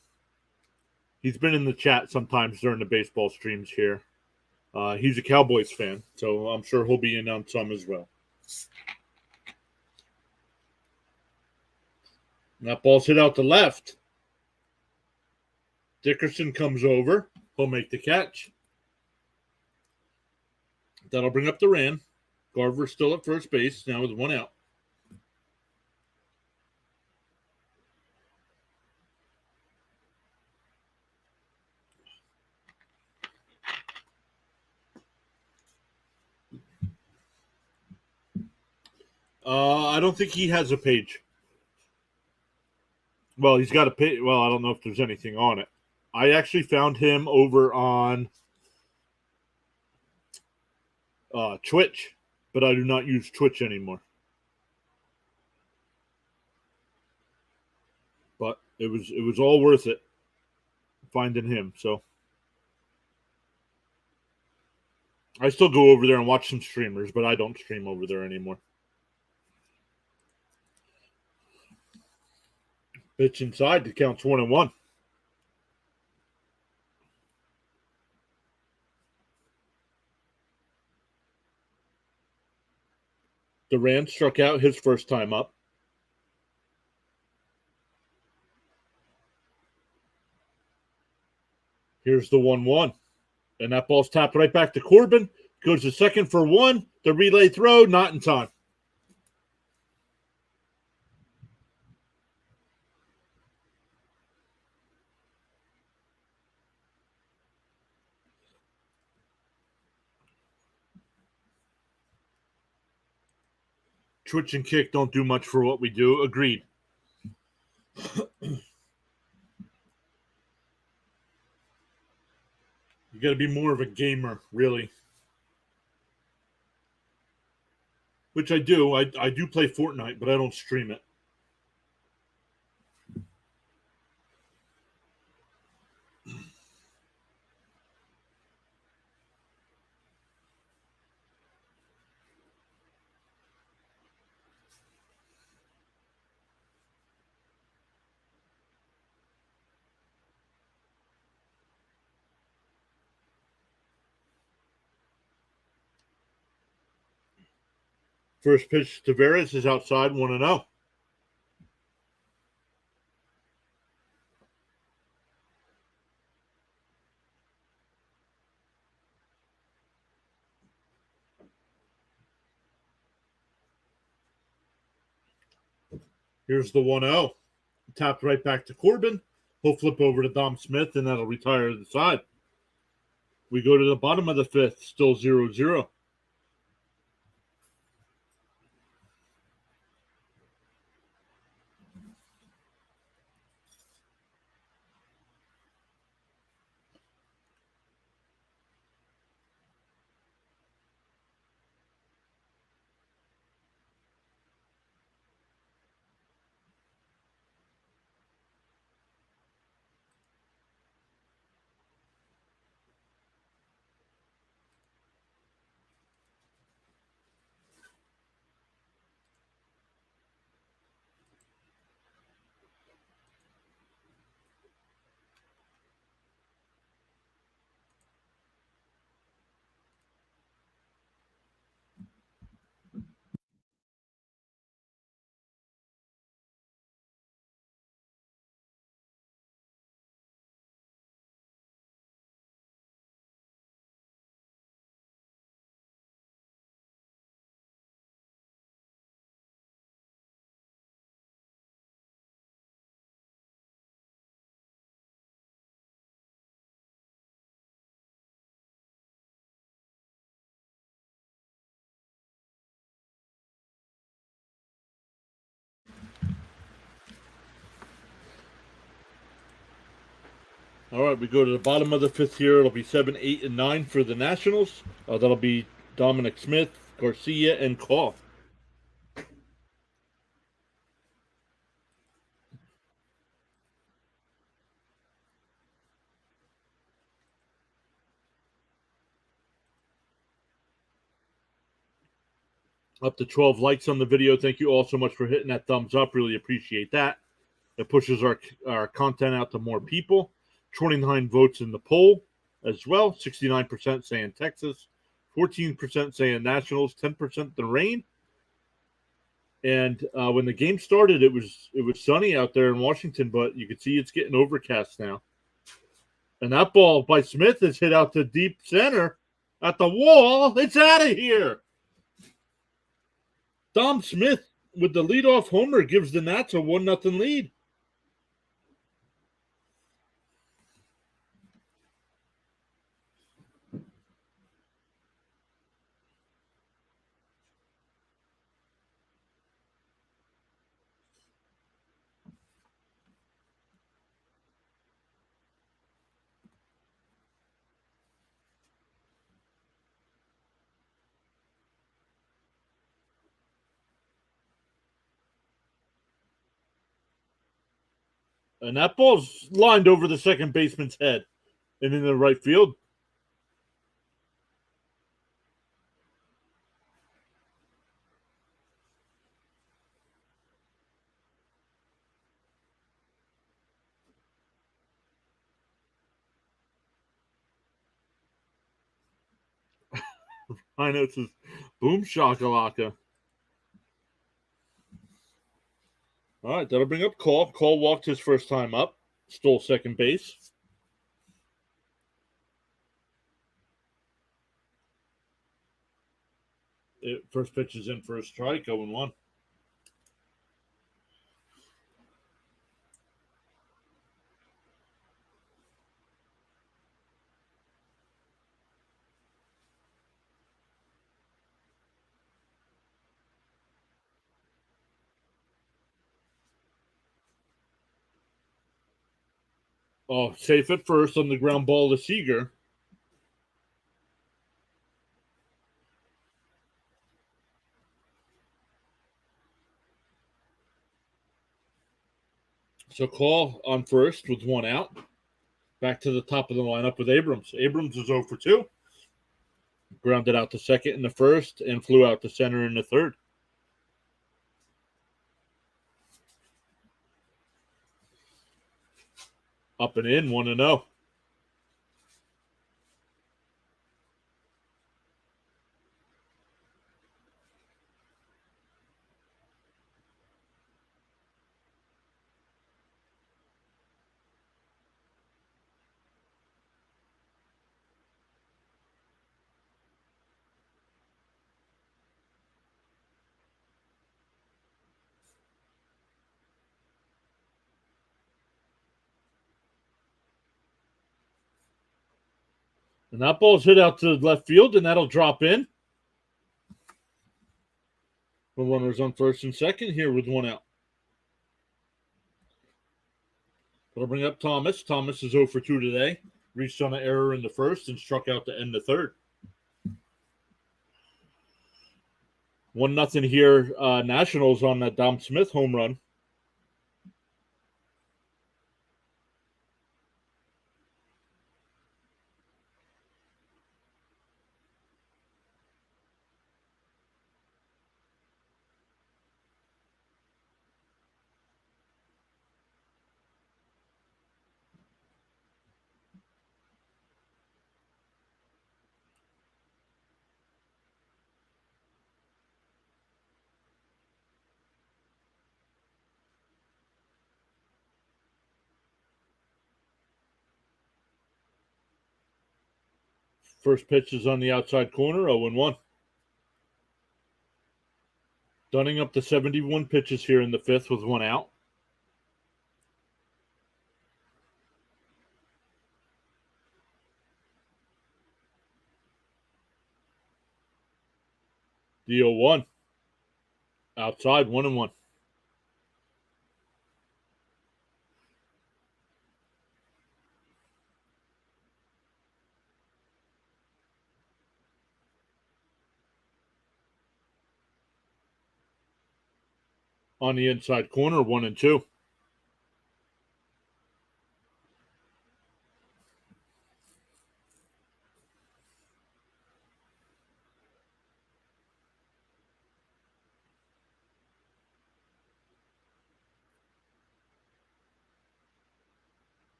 he's been in the chat sometimes during the baseball streams here. He's a Cowboys fan, so I'm sure he'll be in on some as well. And that ball's hit out to left. Dickerson comes over. He'll make the catch. That'll bring up Duran. Garver's still at first base now with one out. I don't think he has a page. Well, he's got a page. Well, I don't know if there's anything on it. I actually found him over on Twitch, but I do not use Twitch anymore. But it was all worth it finding him. So I still go over there and watch some streamers, but I don't stream over there anymore. Pitch inside to count 1-1. Duran struck out his first time up. Here's the 1-1. And that ball's tapped right back to Corbin. Goes to second for one. The relay throw, not in time. Twitch and kick don't do much for what we do. Agreed. You got to be more of a gamer, really. which I do. I do play Fortnite, but I don't stream it. First pitch to Tavares is outside 1-0. Here's the 1-0. Tapped right back to Corbin. He'll flip over to Dom Smith, and that'll retire to the side. We go to the bottom of the fifth, still 0-0. All right, we go to the bottom of the fifth here. It'll be 7, 8, and 9 for the Nationals. That'll be Dominic Smith, Garcia, and Call. Up to 12 likes on the video. Thank you all so much for hitting that thumbs up. Really appreciate that. It pushes our content out to more people. 29 votes in the poll as well. 69% saying Texas, 14% saying Nationals, 10% the rain. And when the game started, it was sunny out there in Washington, but you can see it's getting overcast now. And that ball by Smith is hit out to deep center at the wall. It's out of here. Dom Smith with the leadoff homer gives the Nats a 1-0 lead. And that ball's lined over the second baseman's head and in the right field. I know, it says boom shakalaka. All right, that'll bring up Call. Call walked his first time up, stole second base. First pitch is in for a strike, 0-1. Oh, safe at first on the ground ball to Seager. So Call on first with one out. Back to the top of the lineup with Abrams. Abrams is 0 for 2. Grounded out to second in the first and flew out to center in the third. Up and in, 1-0. And that ball's hit out to left field, and that'll drop in. The runner's on first and second here with one out. That'll bring up Thomas. Thomas is 0 for 2 today. Reached on an error in the first and struck out to end the third. 1-0 here. Nationals on that Dom Smith home run. First pitch is on the outside corner, 0-1. Dunning up to 71 pitches here in the fifth with one out. The 0-1. Outside, 1-1. On the inside corner, 1-2.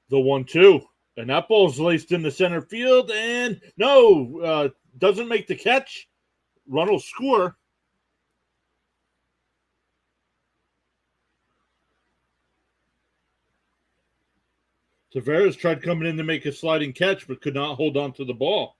The 1-2. And that ball's laced in the center field. And no, doesn't make the catch. Run will score. Tavares tried coming in to make a sliding catch, but could not hold on to the ball.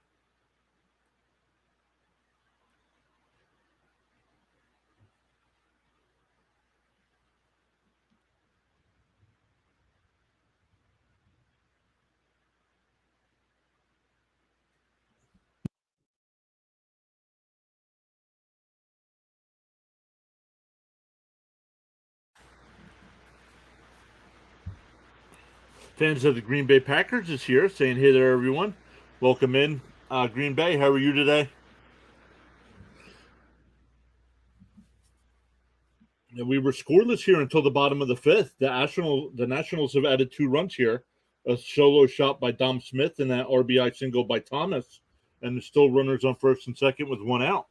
Fans of the Green Bay Packers is here saying, hey there, everyone. Welcome in. Green Bay, how are you today? And we were scoreless here until the bottom of the fifth. The Nationals have added 2 runs here. A solo shot by Dom Smith and that RBI single by Thomas. And there's still runners on first and second with one out.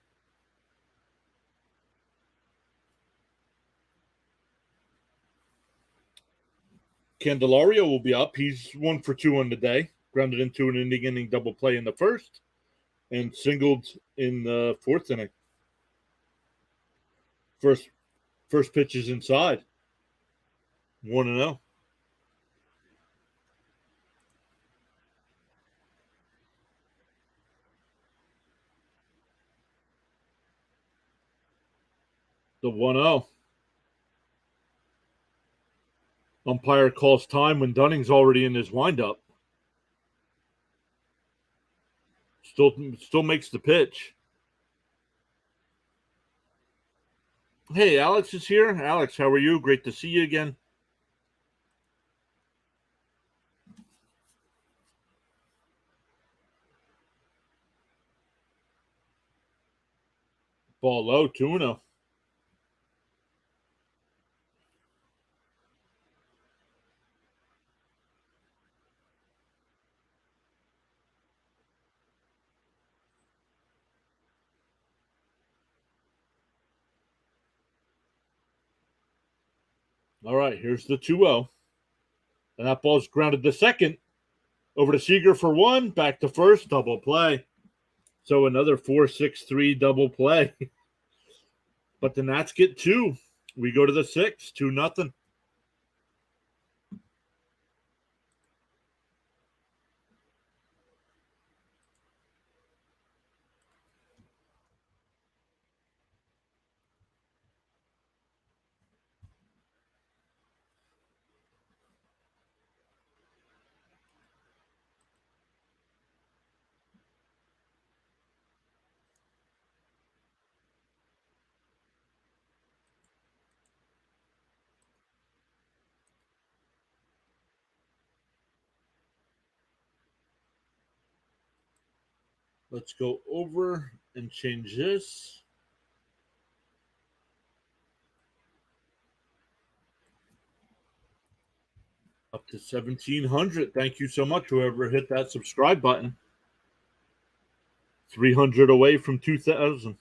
Candelario will be up. He's 1 for 2 on the day. Grounded into an inning double play in the first and singled in the fourth inning. First pitch is inside. 1-0. The 1-0. Umpire calls time when Dunning's already in his windup. Still makes the pitch. Hey, Alex is here. Alex, how are you? Great to see you again. Ball low, 2-0. All right, here's the 2-0. And that ball's grounded to second. Over to Seager for one. Back to first. Double play. So another 4-6-3 double play. But the Nats get two. We go to the 6, 2-0. Let's go over and change this. Up to 1,700. Thank you so much, whoever hit that subscribe button. 300 away from 2,000.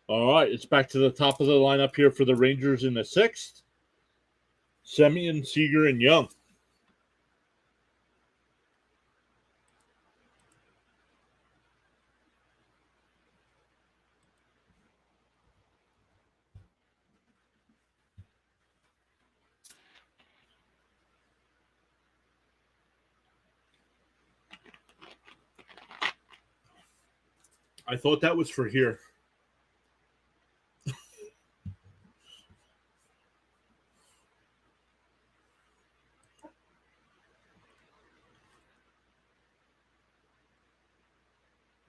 All right, it's back to the top of the lineup here for the Rangers in the 6th. Semien, Seager, and Young. I thought that was for here.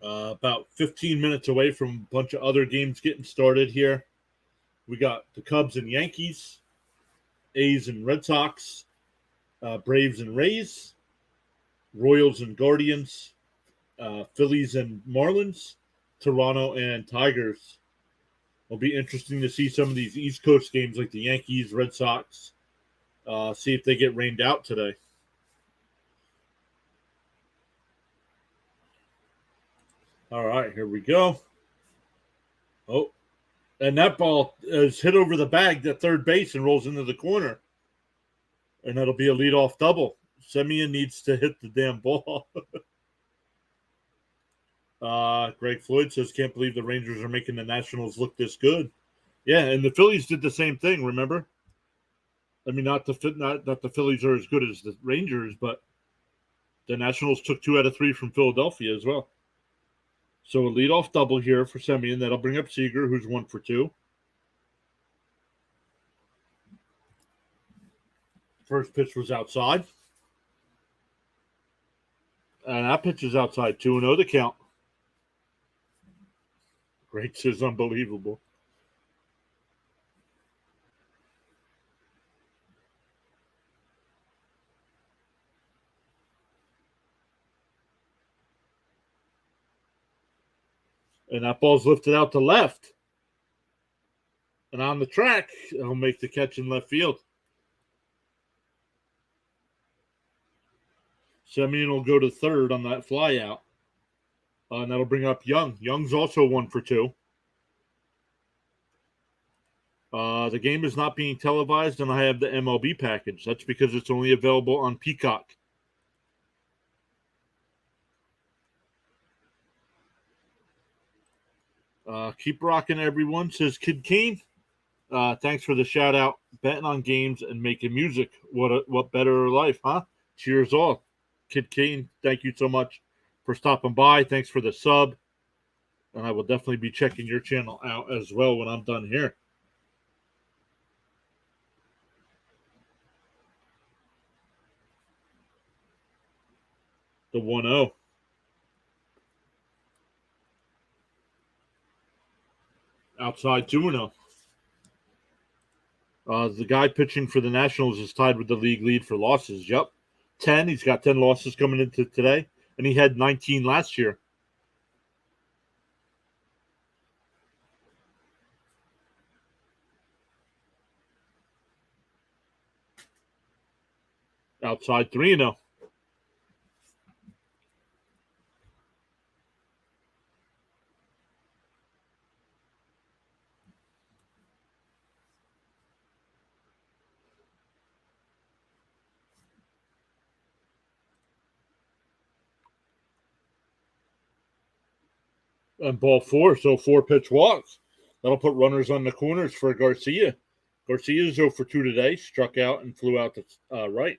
About 15 minutes away from a bunch of other games getting started here. We got the Cubs and Yankees, A's and Red Sox, Braves and Rays, Royals and Guardians, Phillies and Marlins, Toronto and Tigers. It'll be interesting to see some of these East Coast games like the Yankees, Red Sox, see if they get rained out today. All right, here we go. Oh, and that ball is hit over the bag at third base and rolls into the corner. And that'll be a leadoff double. Semien needs to hit the damn ball. Greg Floyd says, can't believe the Rangers are making the Nationals look this good. Yeah, and the Phillies did the same thing, remember? I mean, not the Phillies are as good as the Rangers, but the Nationals took 2 out of 3 from Philadelphia as well. So a leadoff double here for Semien. That'll bring up Seager, who's 1 for 2. First pitch was outside. And that pitch is outside. 2-0 the count. Greg says unbelievable. And that ball's lifted out to left. And on the track, he'll make the catch in left field. Semien will go to third on that fly out. And that'll bring up Young. Young's also 1 for 2. The game is not being televised, and I have the MLB package. That's because it's only available on Peacock. Keep rocking, everyone, says Kid Kane. Thanks for the shout out. Betting on games and making music. What better life, huh? Cheers all. Kid Kane, thank you so much for stopping by. Thanks for the sub. And I will definitely be checking your channel out as well when I'm done here. The 1-0. Outside 2-0. The guy pitching for the Nationals is tied with the league lead for losses. Yep. 10. He's got 10 losses coming into today. And he had 19 last year. Outside 3-0. And ball 4, so 4-pitch walk. That'll put runners on the corners for Garcia. Garcia's 0 for 2 today, struck out and flew out to right.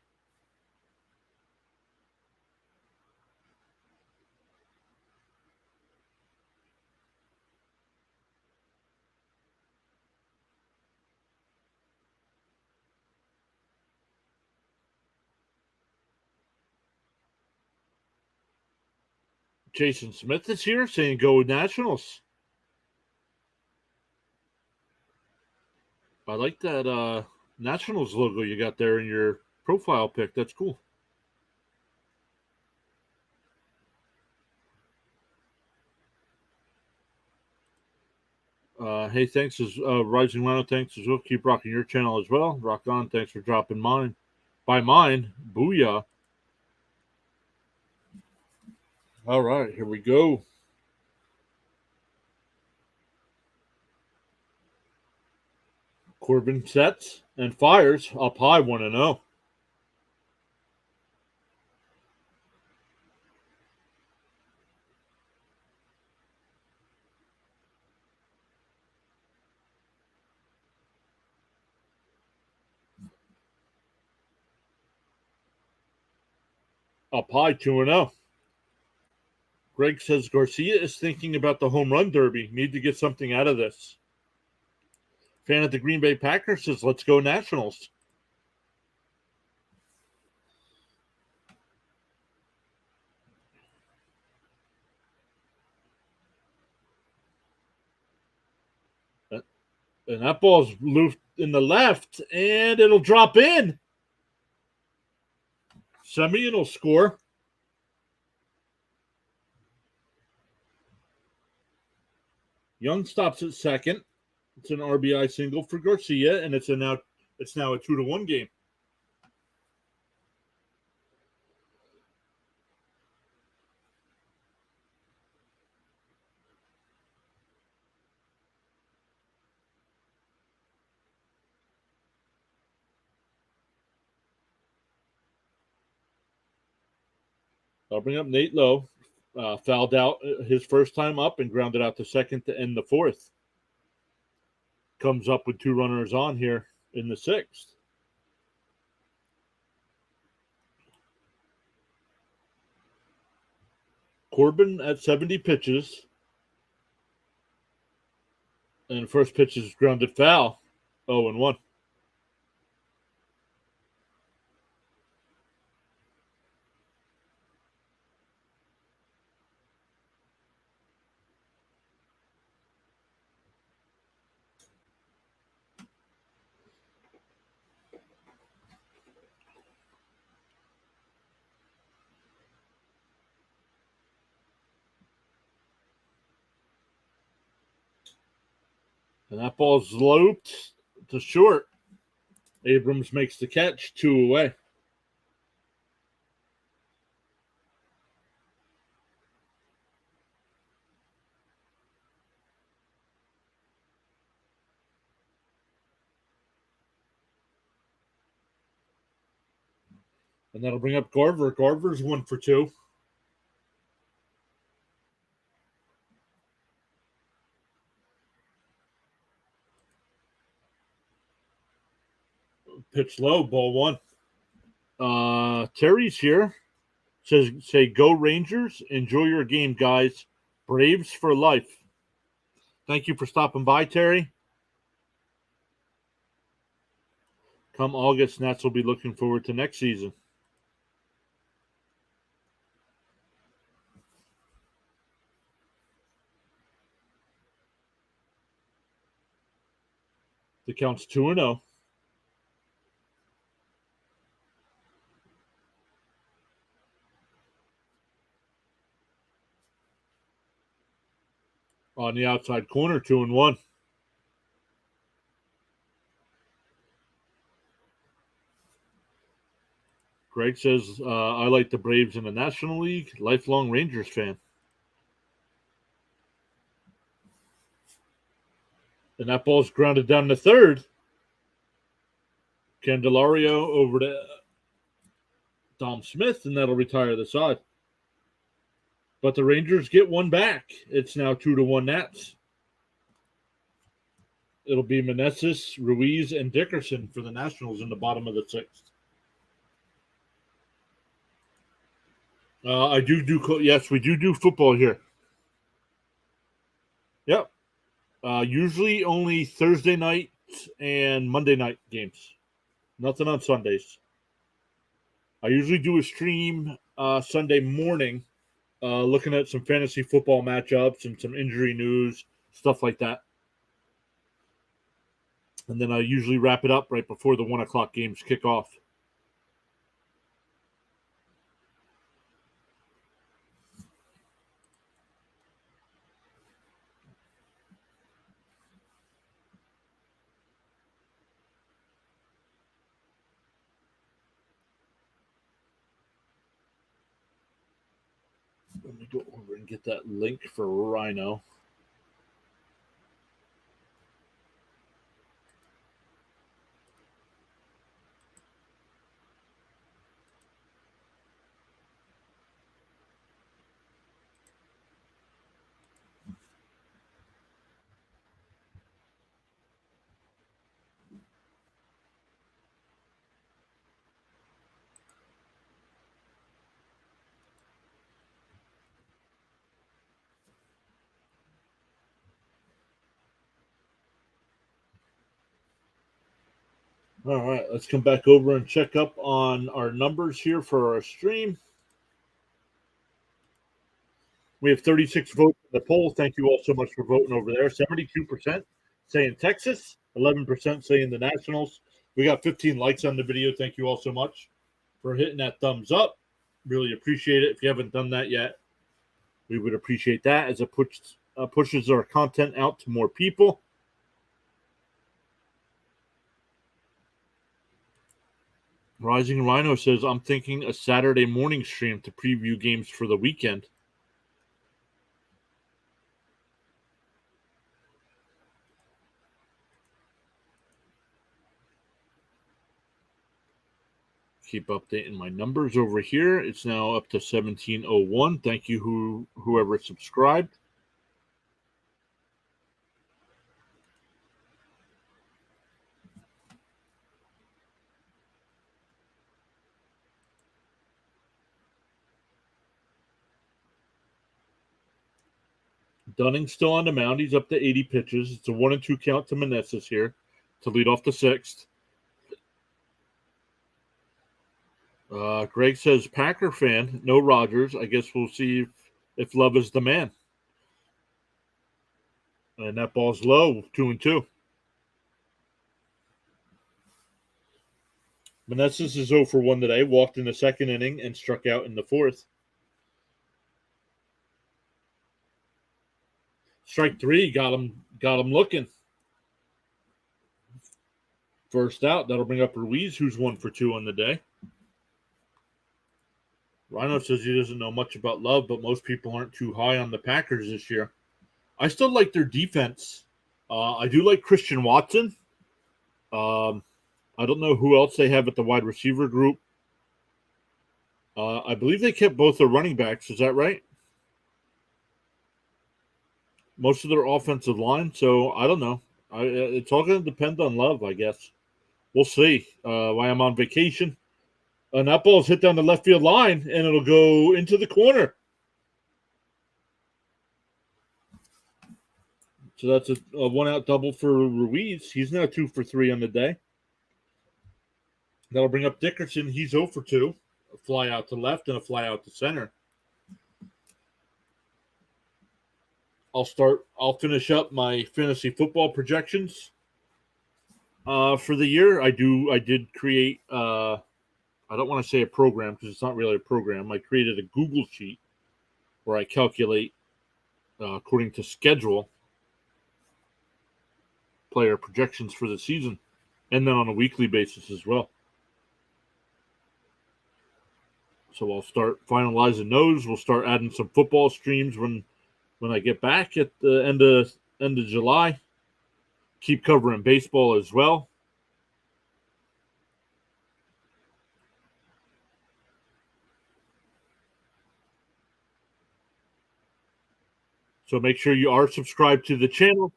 Jason Smith is here saying go Nationals. I like that Nationals logo you got there in your profile pic. That's cool. Hey, thanks as Rising Rhino. Thanks as well. Keep rocking your channel as well. Rock on. Thanks for dropping mine. By mine, booyah. All right, here we go. Corbin sets and fires up high 1-0. Up high 2-0. Greg says Garcia is thinking about the home run derby. Need to get something out of this. Fan of the Green Bay Packers says, let's go Nationals. And that ball's loose in the left, and it'll drop in. Semien will score. Young stops at second. It's an RBI single for Garcia, and it's now a 2-1 game. I'll bring up Nate Lowe. Fouled out his first time up and grounded out to second to end the fourth. Comes up with 2 runners on here in the 6th. Corbin at 70 pitches. And first pitch is grounded foul. 0-1. And that ball's loped to short. Abrams makes the catch, 2 away. And that'll bring up Garver. Garver's 1 for 2. Pitch low, ball 1. Terry's here. Say go Rangers. Enjoy your game, guys. Braves for life. Thank you for stopping by, Terry. Come August, Nats will be looking forward to next season. The count's 2-0. On the outside corner, 2-1. Greg says, I like the Braves in the National League. Lifelong Rangers fan. And that ball's grounded down to third. Candelario over to Dom Smith, and that'll retire the side. But the Rangers get one back. It's now 2-1 Nats. It'll be Meneses, Ruiz, and Dickerson for the Nationals in the bottom of the sixth. Yes, we do football here. Yep. Usually only Thursday night and Monday night games. Nothing on Sundays. I usually do a stream Sunday morning, looking at some fantasy football matchups and some injury news, stuff like that. And then I usually wrap it up right before the 1 o'clock games kick off. Let me go over and get that link for Rhino. All right, let's come back over and check up on our numbers here for our stream. We have 36 votes in the poll. Thank you all so much for voting over there. 72% saying Texas, 11% saying the Nationals. We got 15 likes on the video. Thank you all so much for hitting that thumbs up. Really appreciate it. If you haven't done that yet, we would appreciate that as it pushes our content out to more people. Rising Rhino says, I'm thinking a Saturday morning stream to preview games for the weekend. Keep updating my numbers over here. It's now up to 1701. Thank you, whoever subscribed. Dunning's still on the mound. He's up to 80 pitches. It's a 1-2 count to Meneses here to lead off the sixth. Greg says, Packer fan, no Rogers. I guess we'll see if Love is the man. And that ball's low, 2-2. Meneses is 0 for 1 today. Walked in the second inning and struck out in the fourth. Strike 3 got him looking. First out. That'll bring up Ruiz, who's 1 for 2 on the day. Rhino says he doesn't know much about Love, but most people aren't too high on the Packers this year. I still like their defense. I do like Christian Watson. I don't know who else they have at the wide receiver group. I believe they kept both their running backs. Is that right? Most of their offensive line. So I don't know. It's all going to depend on Love, I guess. We'll see. While I'm on vacation. And that ball's hit down the left field line, and it'll go into the corner. So that's a 1-out double for Ruiz. He's now 2 for 3 on the day. That'll bring up Dickerson. He's 0 for 2. A fly out to left and a fly out to center. I'll finish up my fantasy football projections for the year. I did create I don't want to say a program because it's not really a program. I created a Google sheet where I calculate according to schedule player projections for the season, and then on a weekly basis as well. So I'll start finalizing those. We'll start adding some football streams when I get back at the end of July. Keep covering baseball as well. So make sure you are subscribed to the channel.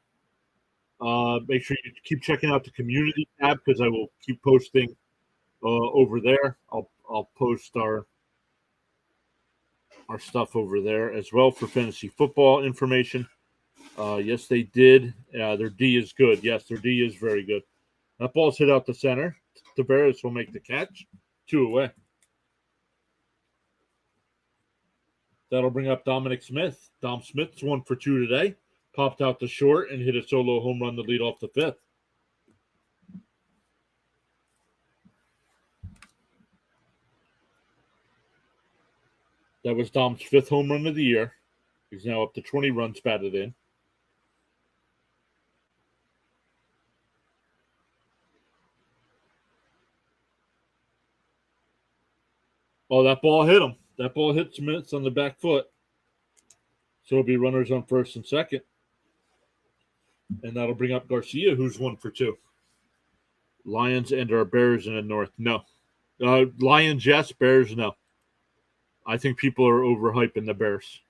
Make sure you keep checking out the community tab because I will keep posting over there. I'll post our stuff over there as well for fantasy football information. Yes, they did. Their D is good. Yes, their D is very good. That ball's hit out the center. Tavares will make the catch. 2 away. That'll bring up Dominic Smith. Dom Smith's 1 for 2 today. Popped out to short and hit a solo home run to lead off the 5th. That was Dom's 5th home run of the year. He's now up to 20 runs batted in. Oh, that ball hit him. That ball hit Smith on the back foot. So it'll be runners on first and second. And that'll bring up Garcia, who's 1 for 2. Lions and our Bears in the north. No. Lions, yes. Bears, no. I think people are overhyping the Bears.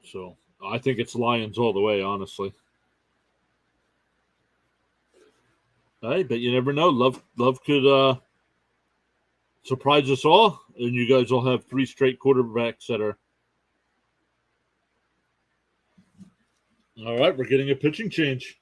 So I think it's Lions all the way, honestly. Hey, but you never know. Love could surprise us all, and you guys will have 3 straight quarterbacks that are. All right, we're getting a pitching change.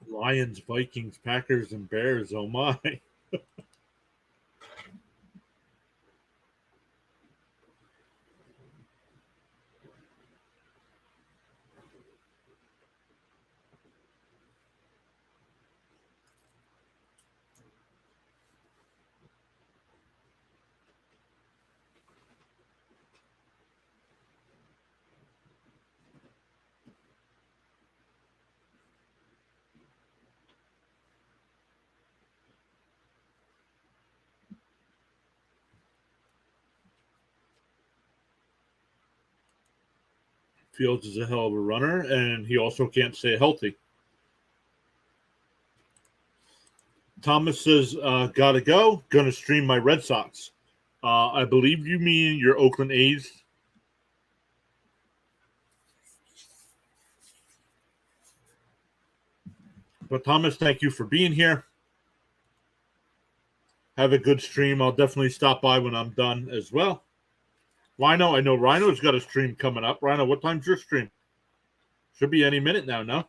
Lions, Vikings, Packers, and Bears. Oh my. Fields is a hell of a runner, and he also can't stay healthy. Thomas says, gotta go. Gonna stream my Red Sox. I believe you mean your Oakland A's. But Thomas, thank you for being here. Have a good stream. I'll definitely stop by when I'm done as well. Rhino, I know Rhino's got a stream coming up. Rhino, what time's your stream? Should be any minute now, no?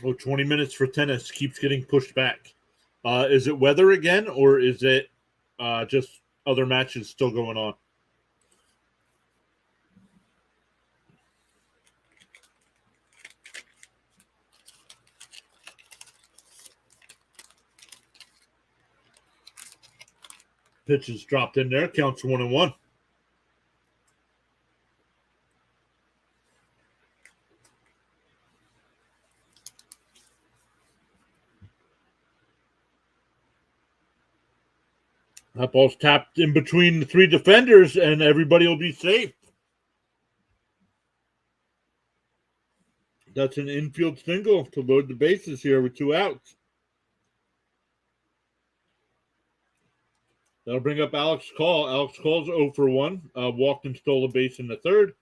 Oh, 20 minutes for tennis keeps getting pushed back. Is it weather again, or is it just other matches still going on? Pitches dropped in there. Counts 1-1. That ball's tapped in between the 3 defenders, and everybody will be safe. That's an infield single to load the bases here with 2 outs. That'll bring up Alex Call. Alex Call's 0 for 1. Walked and stole a base in the 3rd.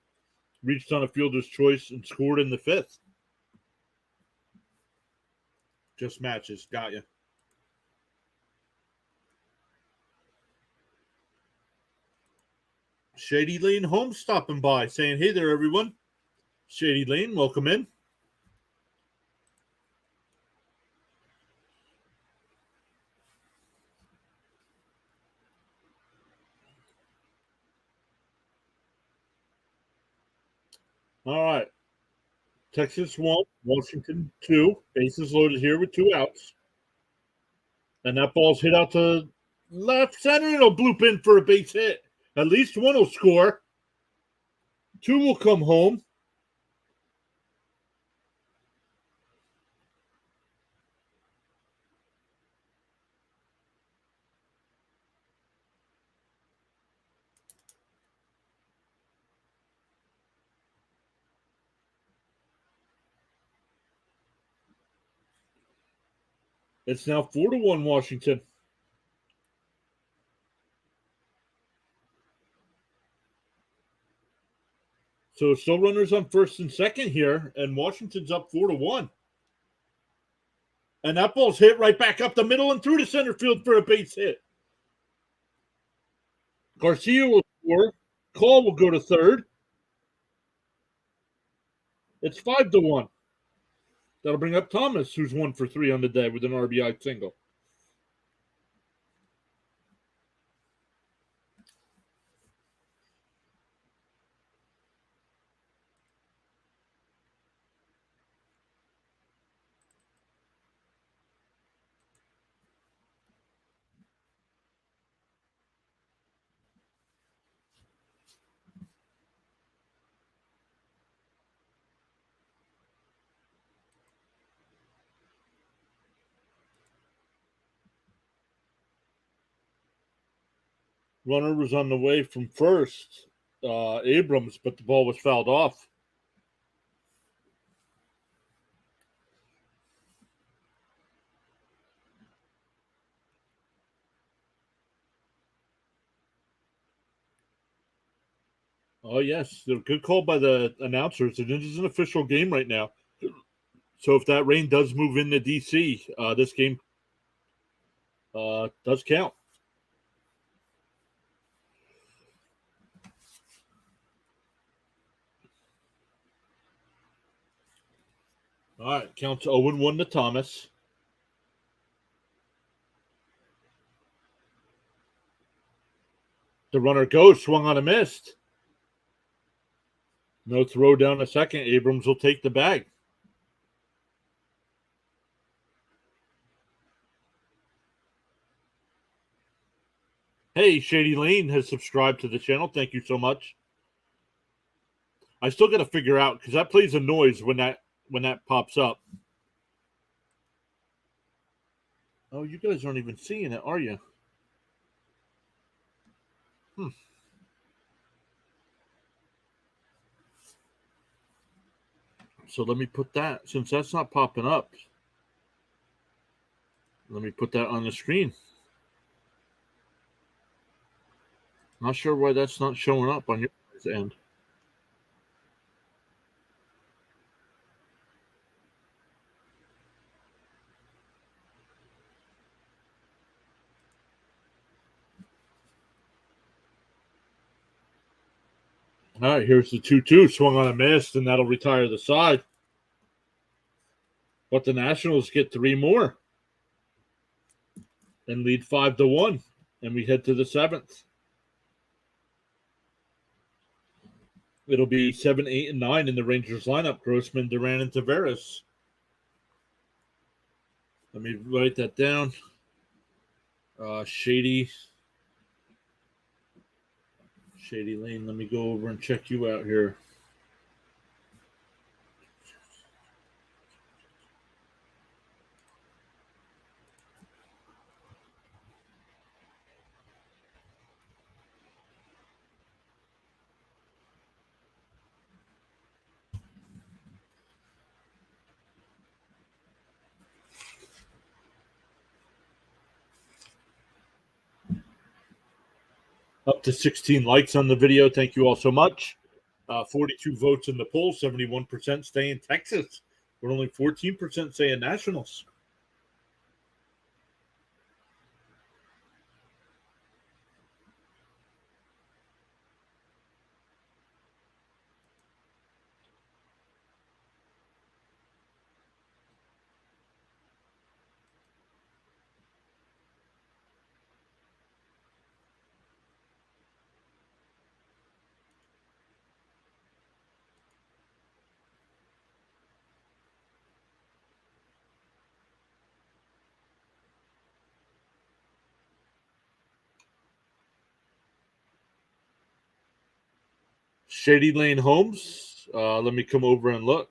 Reached on a fielder's choice and scored in the 5th. Just matches. Got you. Shady Lane Home stopping by, saying, hey there, everyone. Shady Lane, welcome in. All right. Texas 1, Washington 2. Bases loaded here with 2 outs. And that ball's hit out to left center. It'll bloop in for a base hit. At least one will score. 2 will come home. It's now 4-1 Washington. So still runners on first and second here, and Washington's up 4-1. And that ball's hit right back up the middle and through to center field for a base hit. Garcia will score. Call will go to third. It's 5-1. That'll bring up Thomas, who's 1 for 3 on the day with an RBI single. Runner was on the way from first, Abrams, but the ball was fouled off. Oh, yes. Good call by the announcers. It is an official game right now. So if that rain does move into D.C., this game does count. All right, counts 0-1 to Thomas. The runner goes, swung on a missed. No throw down a second. Abrams will take the bag. Hey, Shady Lane has subscribed to the channel. Thank you so much. I still got to figure out, because that plays a noise when that pops up. Oh, you guys aren't even seeing it, are you? So let me put that, since that's not popping up, let me put that on the screen. Not sure why that's not showing up on your end. All right, here's the 2-2. Swung on a miss, and that'll retire the side. But the Nationals get 3 more and lead 5-1. And we head to the 7th. It'll be 7, 8, and 9 in the Rangers lineup. Grossman, Duran, and Taveras. Let me write that down. Shady Lane. Let me go over and check you out here. Up to 16 likes on the video. Thank you all so much. 42 votes in the poll. 71% stay in Texas. But only 14% say in Nationals. Shady Lane Homes. Let me come over and look.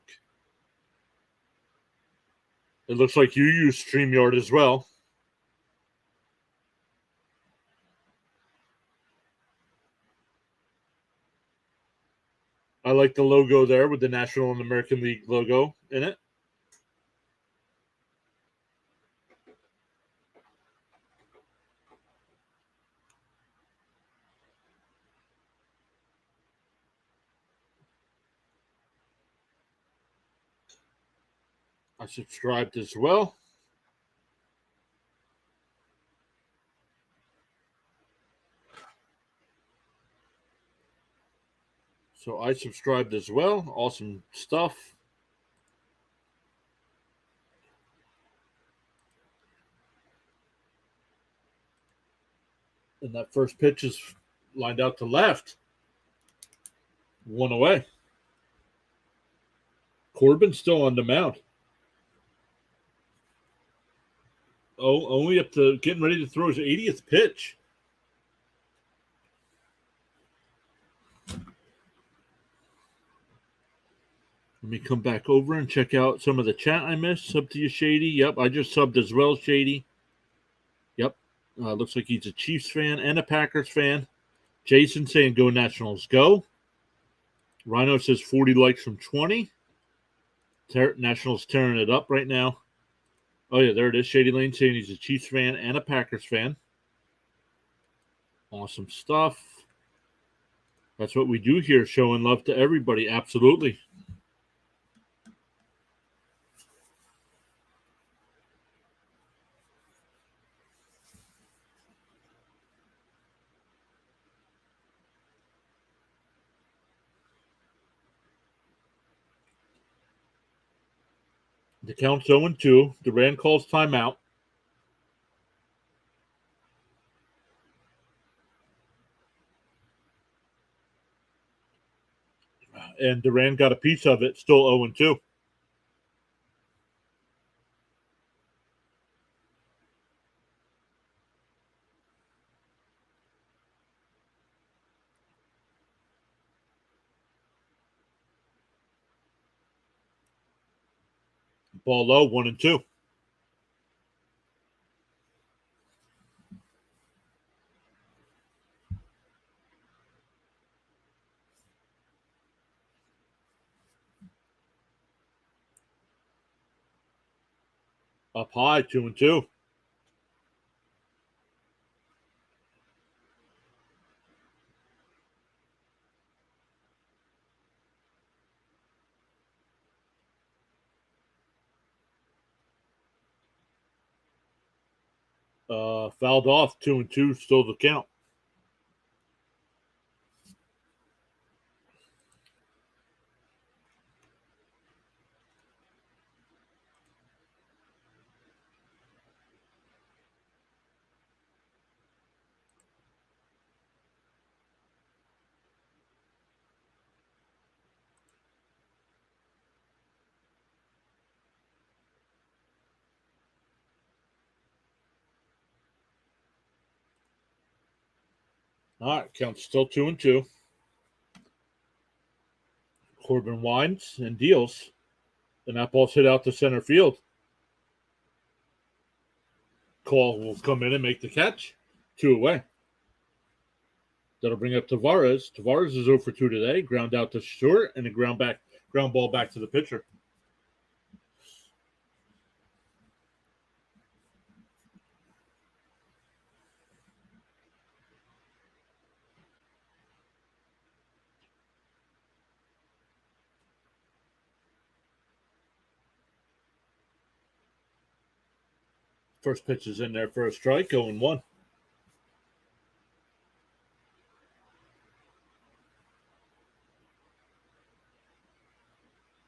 It looks like you use StreamYard as well. I like the logo there with the National and American League logo in it. I subscribed as well. So I subscribed as well. Awesome stuff. And that first pitch is lined out to left. 1 away. Corbin still on the mound. Oh, only up to getting ready to throw his 80th pitch. Let me come back over and check out some of the chat I missed. Sub to you, Shady. Yep, I just subbed as well, Shady. Yep. Looks like he's a Chiefs fan and a Packers fan. Jason saying go Nationals, go. Rhino says 40 likes from 20. Nationals tearing it up right now. Oh, yeah, there it is. Shady Lane saying he's a Chiefs fan and a Packers fan. Awesome stuff. That's what we do here, showing love to everybody. Absolutely. The count's 0-2. Duran calls timeout. And Duran got a piece of it, still 0-2. Ball low, 1-2. Up high, 2-2. Fouled off, 2-2, still the count. All right, count's still 2-2. Corbin winds and deals. And that ball's hit out to center field. Call will come in and make the catch. 2 away. That'll bring up Tavares. Tavares is 0-2 today. Ground out to short and a ground ball back to the pitcher. First pitch is in there for a strike, 0-1.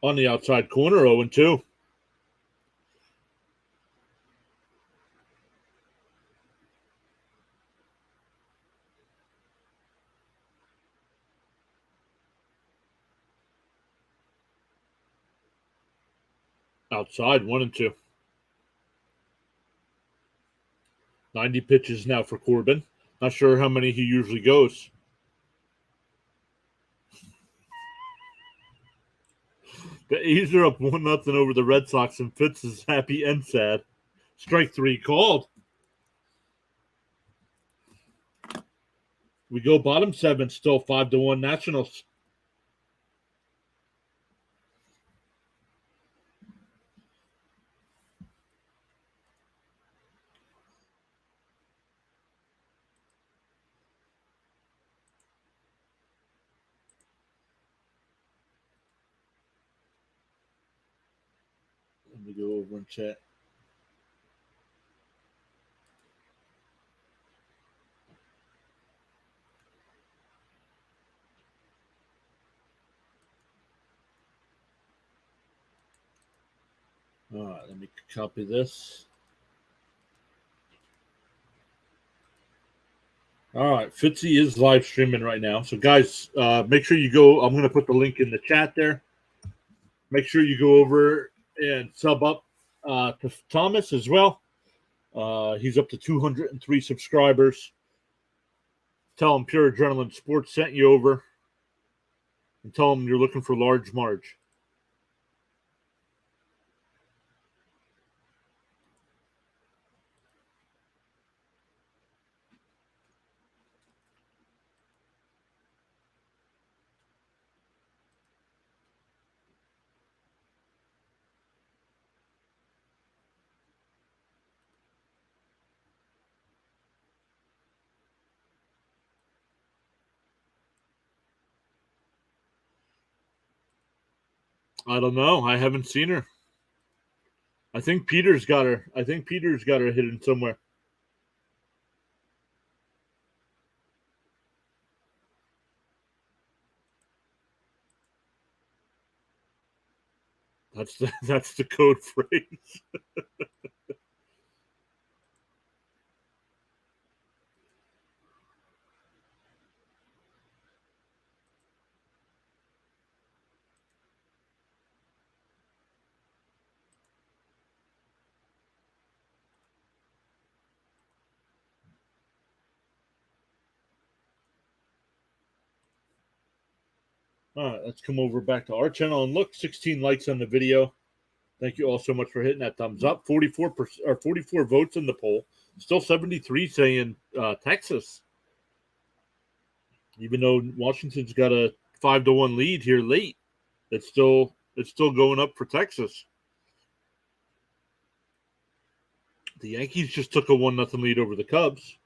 On the outside corner, 0-2. Outside, 1-2. 90 pitches now for Corbin. Not sure how many he usually goes. The A's are up 1-0 over the Red Sox, and Fitz is happy and sad. Strike 3 called. We go bottom 7, still 5-1 Nationals. Let me go over and chat. All right, let me copy this. All right, Fitzy is live streaming right now. So, guys, make sure you go. I'm going to put the link in the chat there. Make sure you go over and sub up to Thomas as well. He's up to 203 subscribers. Tell him Pure Adrenaline Sports sent you over. And tell him you're looking for Large Marge. I don't know. I haven't seen her. I think Peter's got her. Hidden somewhere. That's the code phrase. All right, let's come over back to our channel and look. 16 likes on the video. Thank you all so much for hitting that thumbs up. 44% or 44 votes in the poll. Still 73 saying Texas. Even though Washington's got a 5-1 lead here late, it's still going up for Texas. The Yankees just took a 1-0 lead over the Cubs.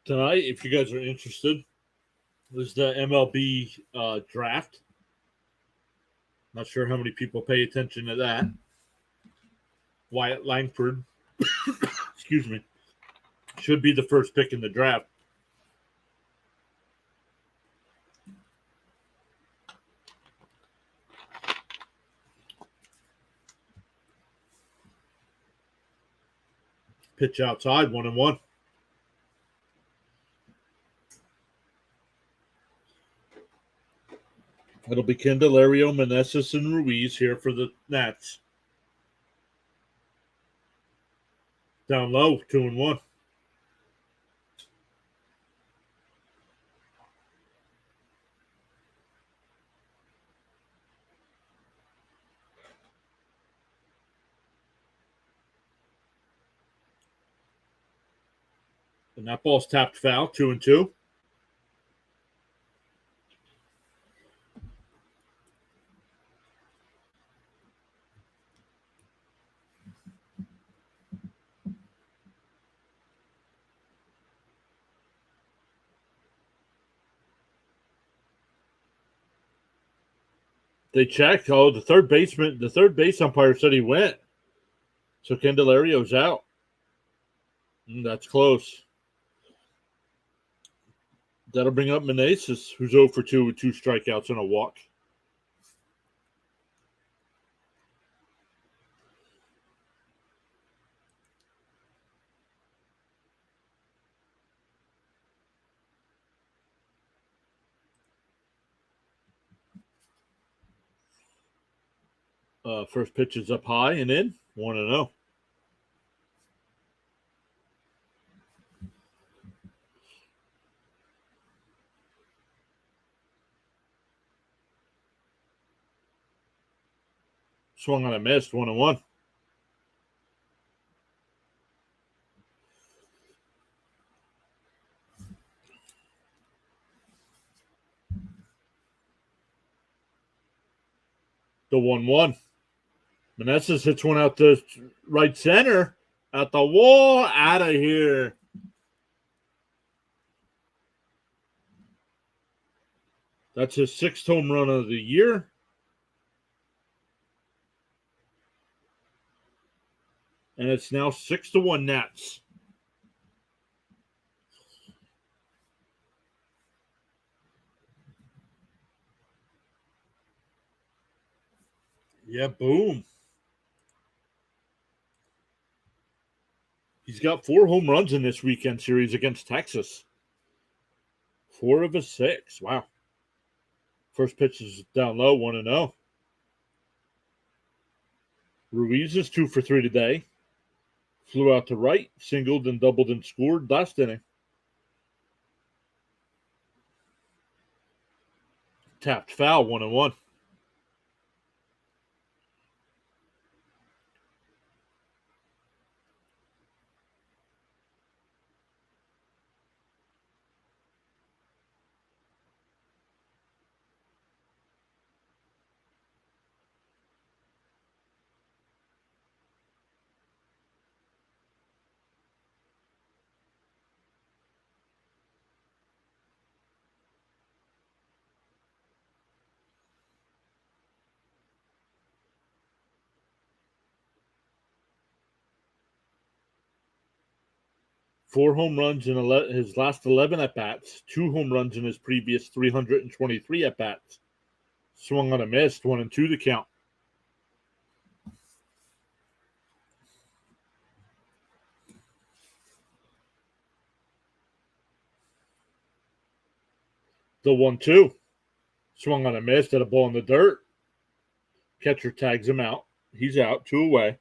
Tonight, if you guys are interested, is the MLB draft. Not sure how many people pay attention to that. Wyatt Langford, excuse me, should be the first pick in the draft. Pitch outside, 1-1. It'll be Candelario, Meneses, and Ruiz here for the Nats. Down low, 2-1. And that ball's tapped foul, 2-2. They checked. Oh, the third base umpire said he went. So Candelario's out. That's close. That'll bring up Meneses, who's 0 for 2 with 2 strikeouts and a walk. First pitch is up high and in. 1-0. Swung on a miss. 1-1. The 1-1. Meneses hits one out to right center. At the wall. Out of here. That's his 6th home run of the year. And it's now 6-1 Nats. Yeah, boom. He's got 4 home runs in this weekend series against Texas. 4 of his 6. Wow. First pitch is down low, 1-0. Ruiz is 2 for 3 today. Flew out to right, singled and doubled and scored last inning. Tapped foul, 1-1. Four home runs in his last 11 at-bats. 2 home runs in his previous 323 at-bats. Swung on a miss, 1-2 the count. The 1-2. Swung on a miss, at a ball in the dirt. Catcher tags him out. He's out, 2 away.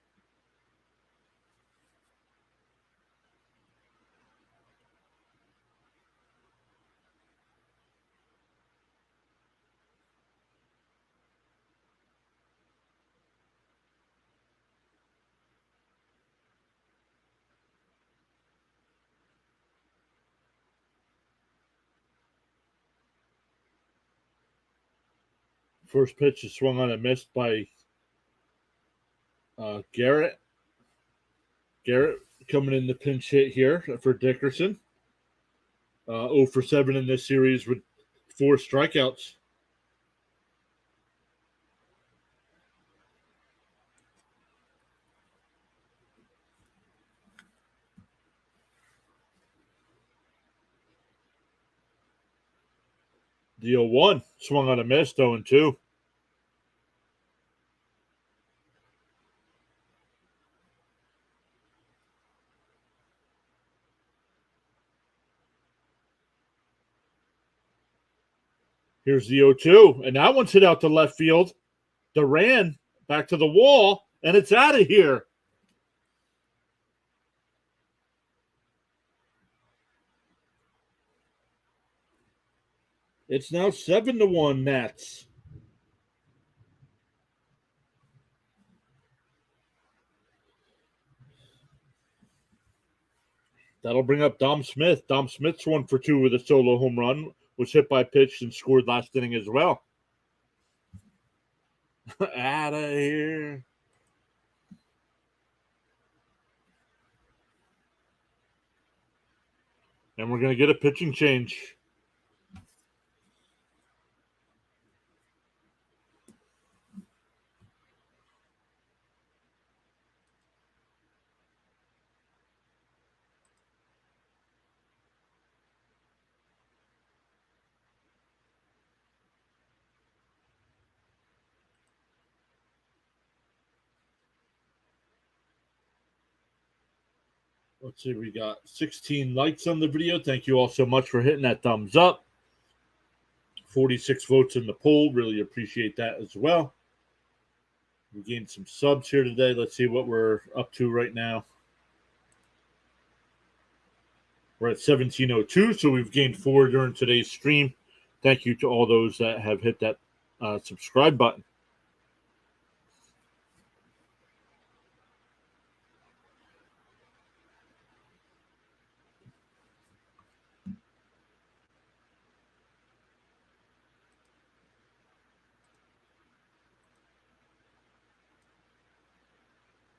First pitch is swung on and missed by Garrett. Garrett coming in the pinch hit here for Dickerson. 0 for 7 in this series with 4 strikeouts. The 0-1 swung on a miss, 0-2. Here's the 0-2, and that one's hit out to left field. Duran back to the wall, and it's out of here. It's now 7-1 Nats. That'll bring up Dom Smith. Dom Smith's 1 for 2 with a solo home run. Was hit by pitch and scored last inning as well. Out of here. And we're going to get a pitching change. Let's see, we got 16 likes on the video. Thank you all so much for hitting that thumbs up. 46 votes in the poll. Really appreciate that as well. We gained some subs here today. Let's see what we're up to right now. We're at 1702, so we've gained 4 during today's stream. Thank you to all those that have hit that subscribe button.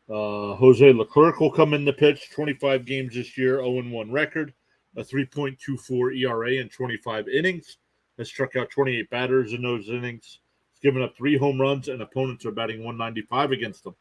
Jose Leclerc will come in the pitch. 25 games this year, 0-1 record, a 3.24 ERA in 25 innings. Has struck out 28 batters in those innings. He's given up 3 home runs, and opponents are batting 195 against him.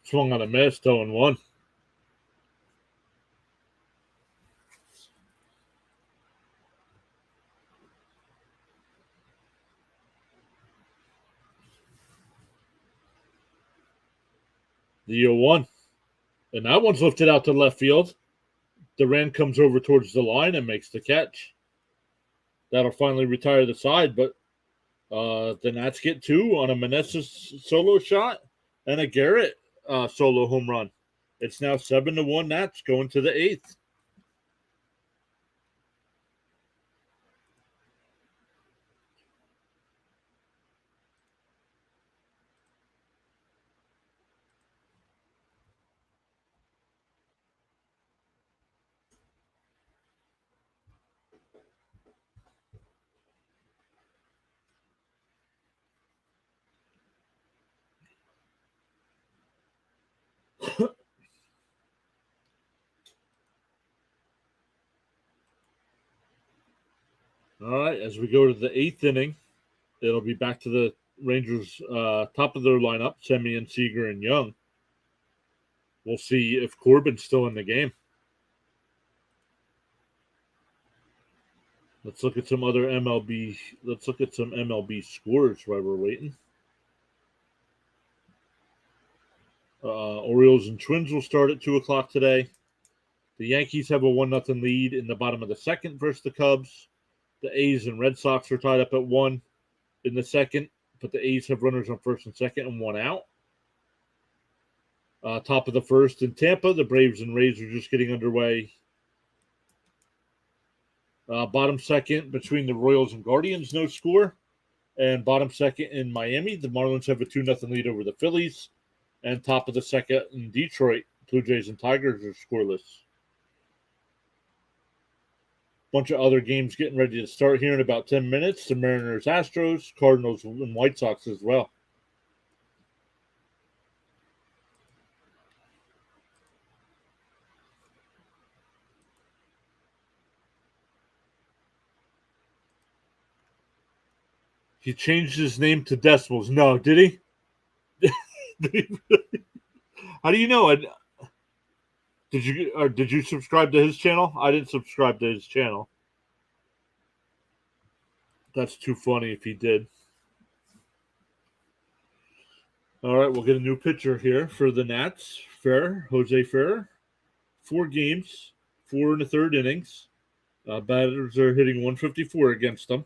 Swung on a miss, 0-1. The 0-1. And that one's lifted out to left field. Duran comes over towards the line and makes the catch. That'll finally retire the side, but the Nats get 2 on a Meneses solo shot and a Garrett solo home run. It's now 7-1 Nats going to the 8th. All right, as we go to the 8th inning, it'll be back to the Rangers' top of their lineup, Semien, Seager, and Young. We'll see if Corbin's still in the game. Let's look at some other MLB. Let's look at some MLB scores while we're waiting. Orioles and Twins will start at 2 o'clock today. The Yankees have a 1-0 lead in the bottom of the second versus the Cubs. The A's and Red Sox are tied up at 1 in the second, but the A's have runners on first and second and 1 out. Top of the first in Tampa, the Braves and Rays are just getting underway. Bottom second between the Royals and Guardians, no score. And bottom second in Miami, the Marlins have a 2-0 lead over the Phillies. And top of the second in Detroit, Blue Jays and Tigers are scoreless. Bunch of other games getting ready to start here in about 10 minutes. The Mariners, Astros, Cardinals, and White Sox as well. He changed his name to Decimals. No, did he? Did he really? How do you know it? Did you subscribe to his channel? I didn't subscribe to his channel. That's too funny if he did. All right, we'll get a new pitcher here for the Nats. Jose Ferrer. 4 games, 4 in the third innings. Batters are hitting 154 against them.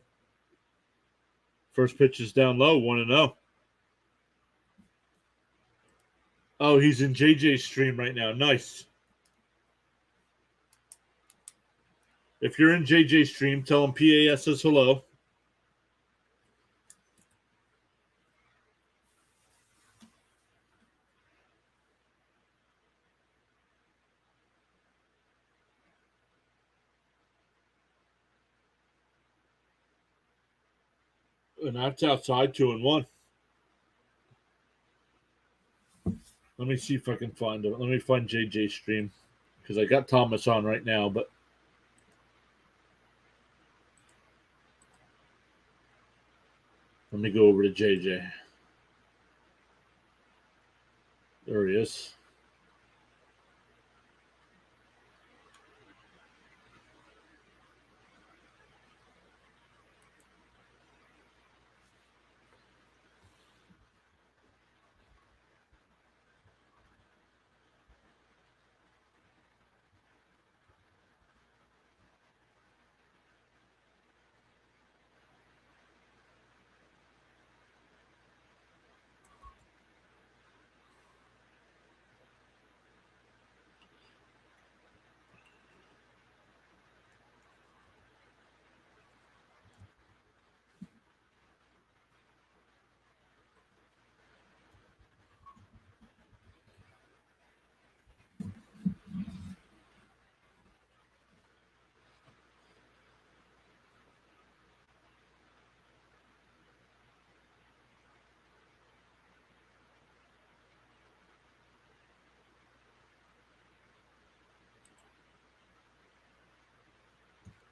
First pitch is down low, 1-0. Oh, he's in JJ's stream right now. Nice. If you're in JJ stream, tell him PAS says hello. And that's outside 2-1. Let me see if I can find it. Let me find JJ stream because I got Thomas on right now, but let me go over to JJ. There he is.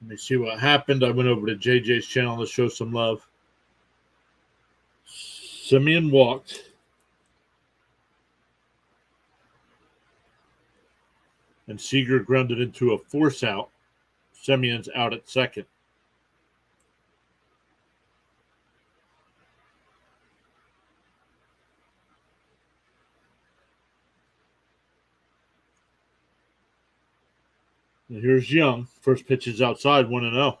Let me see what happened. I went over to JJ's channel to show some love. Simeon walked. And Seager grounded into a force out. Simeon's out at second. And here's Young. First pitch is outside, 1-0.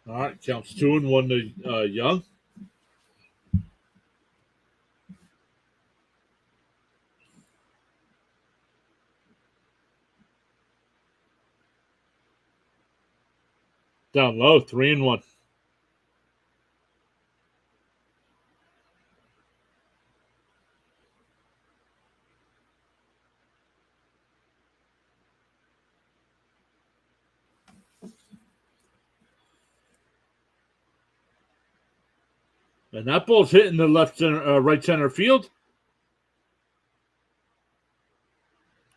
All right, counts 2-1 to Young. Down low, 3-1. And that ball's hitting the left center, right center field.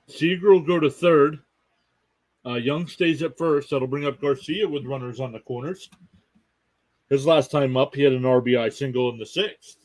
Seager will go to third. Young stays at first. That'll bring up Garcia with runners on the corners. His last time up, he had an RBI single in the sixth.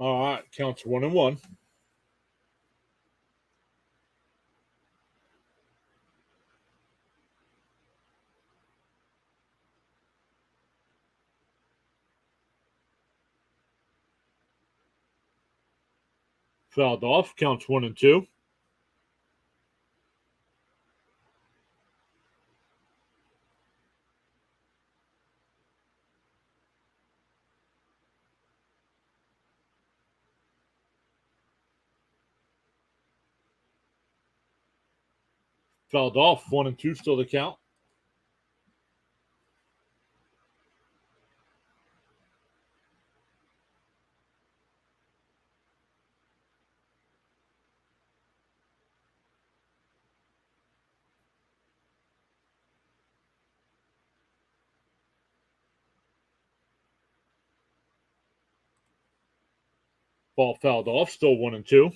All right, counts 1-1. Fouled off, counts 1-2. Fouled off, 1-2 still the count. Ball fouled off, still 1-2.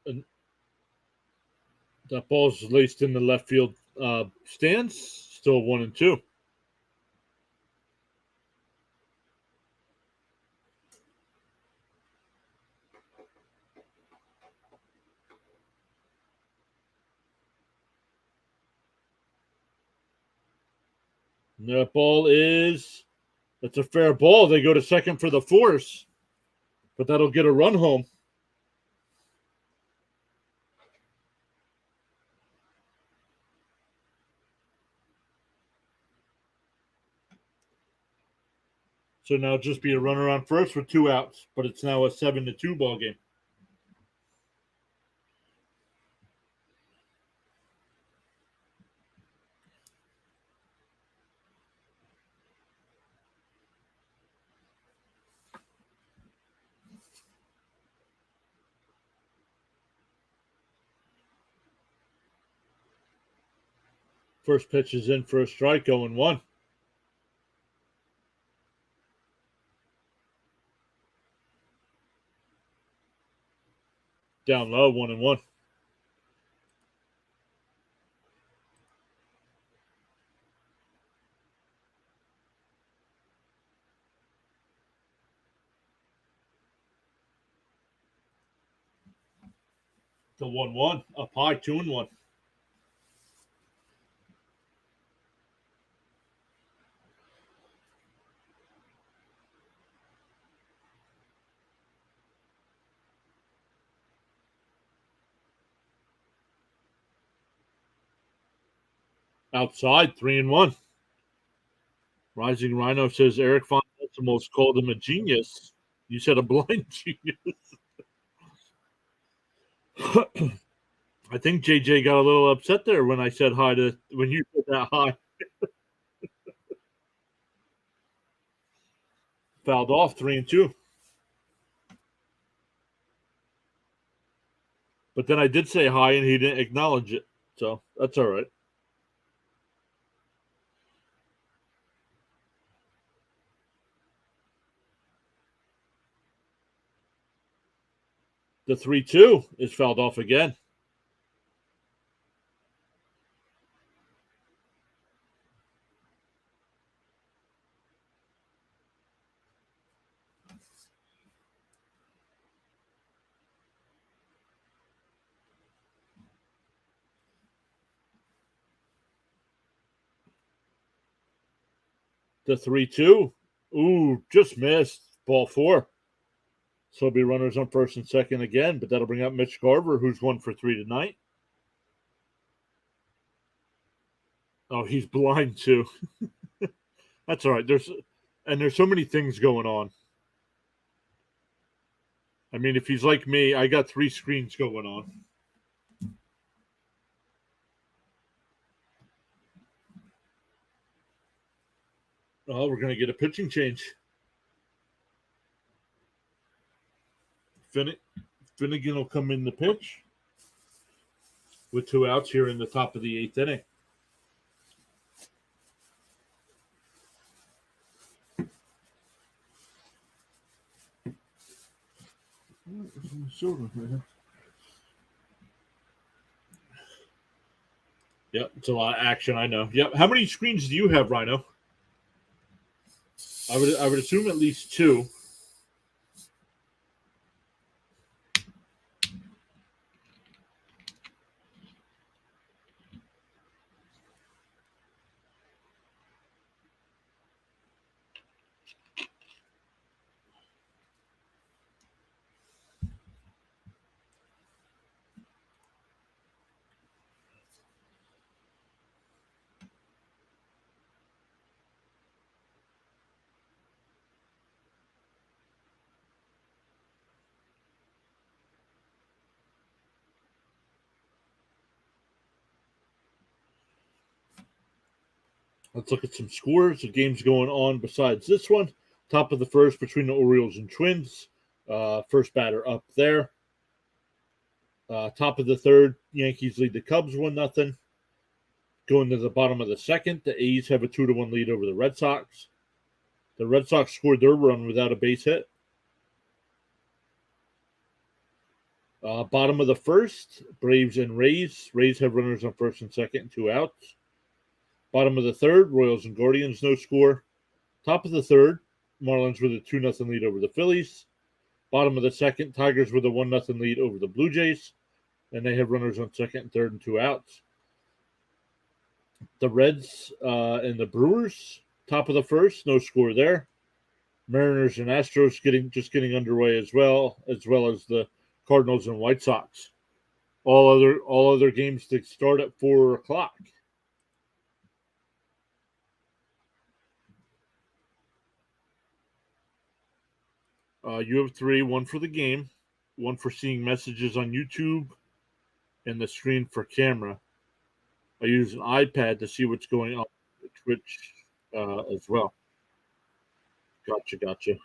And that ball's laced in the left field stands, still 1-2. And that ball is, that's a fair ball. They go to second for the force, but that'll get a run home. So now just be a runner on first with 2 outs, but it's now a 7-2 ball game. First pitch is in for a strike, 0-1. Down low, 1-1. The 1-1, up high, 2-1. Outside, 3-1. Rising Rhino says Eric Fontesimos called him a genius. You said a blind genius. I think JJ got a little upset there when I said hi to, when you said that hi. Fouled off, 3-2. But then I did say hi and he didn't acknowledge it. So that's all right. The 3-2 is fouled off again. The 3-2. Ooh, just missed. Ball 4. So it'll be runners on first and second again, but that'll bring up Mitch Garver, who's 1 for 3 tonight. Oh, he's blind too. That's all right. There's so many things going on. I mean, if he's like me, I got 3 screens going on. Oh, we're going to get a pitching change. Finnegan will come in the pitch with 2 outs here in the top of the 8th inning. Yep, it's a lot of action. I know. Yep. How many screens do you have, Rhino? I would assume at least two. Let's look at some scores. The game's going on besides this one. Top of the first between the Orioles and Twins. First batter up there. Top of the third, Yankees lead the Cubs 1-0. Going to the bottom of the second, the A's have a 2-1 lead over the Red Sox. The Red Sox scored their run without a base hit. Bottom of the first, Braves and Rays. Rays have runners on first and second and 2 outs. Bottom of the third, Royals and Guardians, no score. Top of the third, Marlins with a 2-0 lead over the Phillies. Bottom of the second, Tigers with a 1-0 lead over the Blue Jays. And they have runners on second and third and 2 outs. The Reds and the Brewers, top of the first, no score there. Mariners and Astros getting underway as well as the Cardinals and White Sox. All other games to start at 4:00. You have 3, one for the game, one for seeing messages on YouTube, and the screen for camera. I use an iPad to see what's going on with Twitch as well. Gotcha.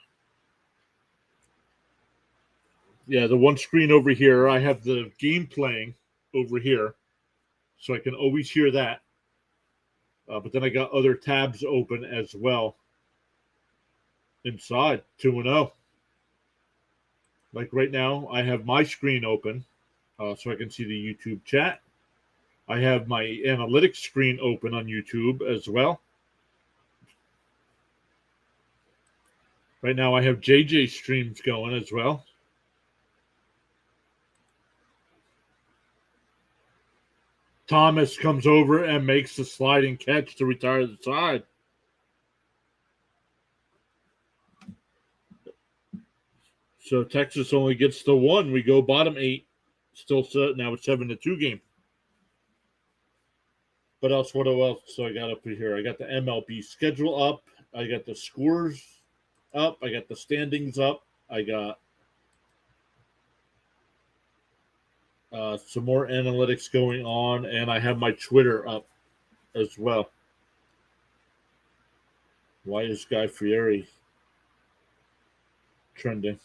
Yeah, the one screen over here, I have the game playing over here, so I can always hear that. But then I got other tabs open as well inside 2-0. Like right now, I have my screen open so I can see the YouTube chat. I have my analytics screen open on YouTube as well. Right now, I have JJ streams going as well. Thomas comes over and makes the sliding catch to retire the side. So Texas only gets the 1. We go bottom 8. Still set now it's 7-2 game. What else I got up here? I got the MLB schedule up. I got the scores up. I got the standings up. I got some more analytics going on, and I have my Twitter up as well. Why is Guy Fieri trending?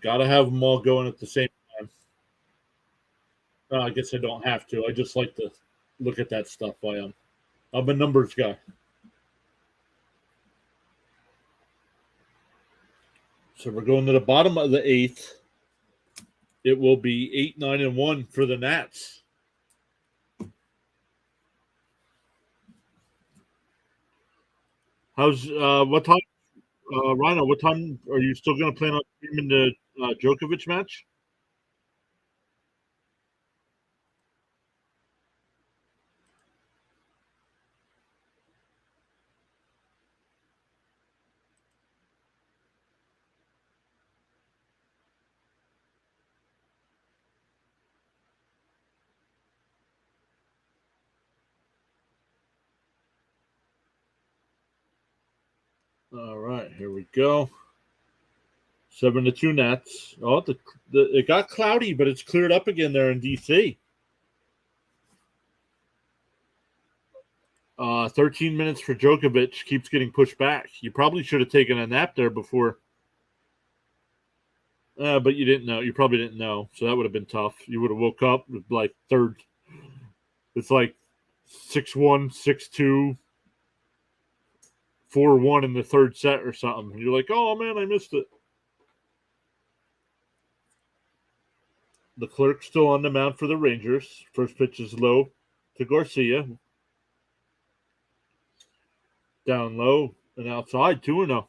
Gotta have them all going at the same time. I guess I don't have to. I just like to look at that stuff. I'm a numbers guy. So we're going to the bottom of the 8th. It will be 8, 9, and 1 for the Nats. How's what time, Rhino? What time are you still going to plan on streaming the Djokovic match? All right, here we go. 7-2 Nats. Oh, it got cloudy, but it's cleared up again there in D.C. 13 minutes for Djokovic keeps getting pushed back. You probably should have taken a nap there before. But you didn't know. You probably didn't know. So that would have been tough. You would have woke up with like third. It's like 6-1, 6-2, 4-1 in the third set or something. And you're like, oh, man, I missed it. The Clerk's still on the mound for the Rangers. First pitch is low to Garcia. Down low and outside, 2-0.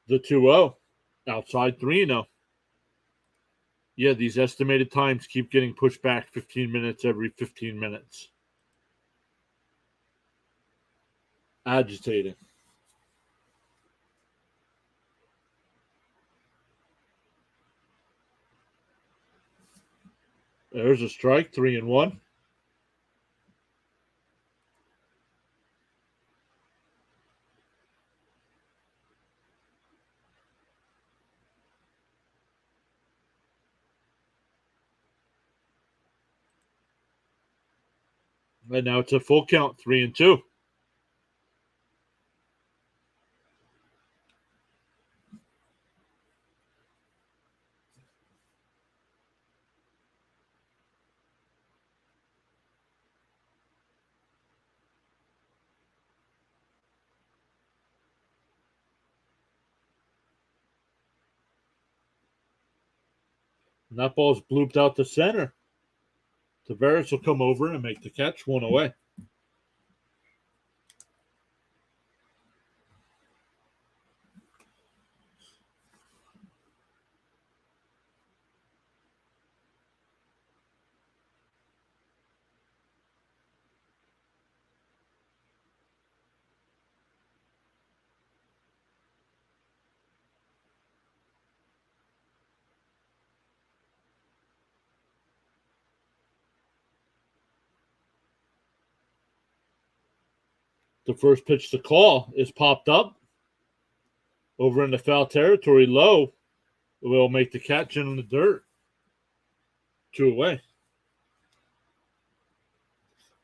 The 2-0. Outside, 3-0. Yeah, these estimated times keep getting pushed back 15 minutes every 15 minutes. Agitating. There's a strike, 3-1. And now it's a full count, 3-2. And that ball's blooped out to center. Tavares will come over and make the catch, 1 away. The first pitch to call is popped up. Over in the foul territory, low. Will make the catch in the dirt. 2 away.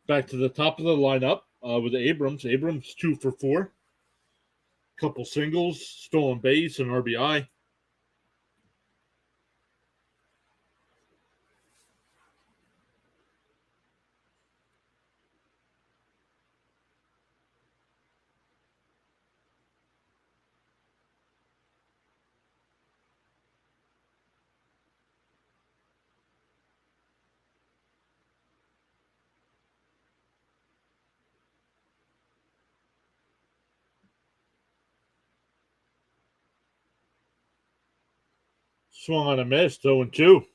Back to the top of the lineup with Abrams. Abrams 2 for 4. Couple singles, stolen base, and RBI. Swung on a miss, 0-2.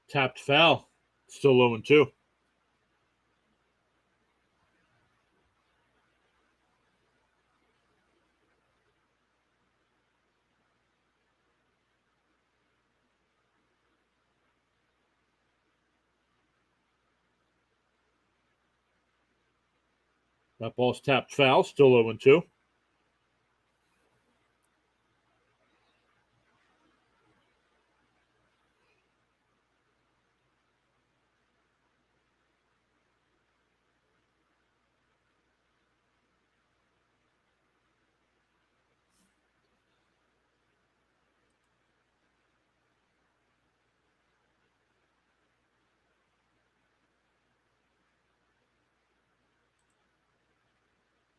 Tapped foul, still 0-2. That ball's tapped foul, still 0-2.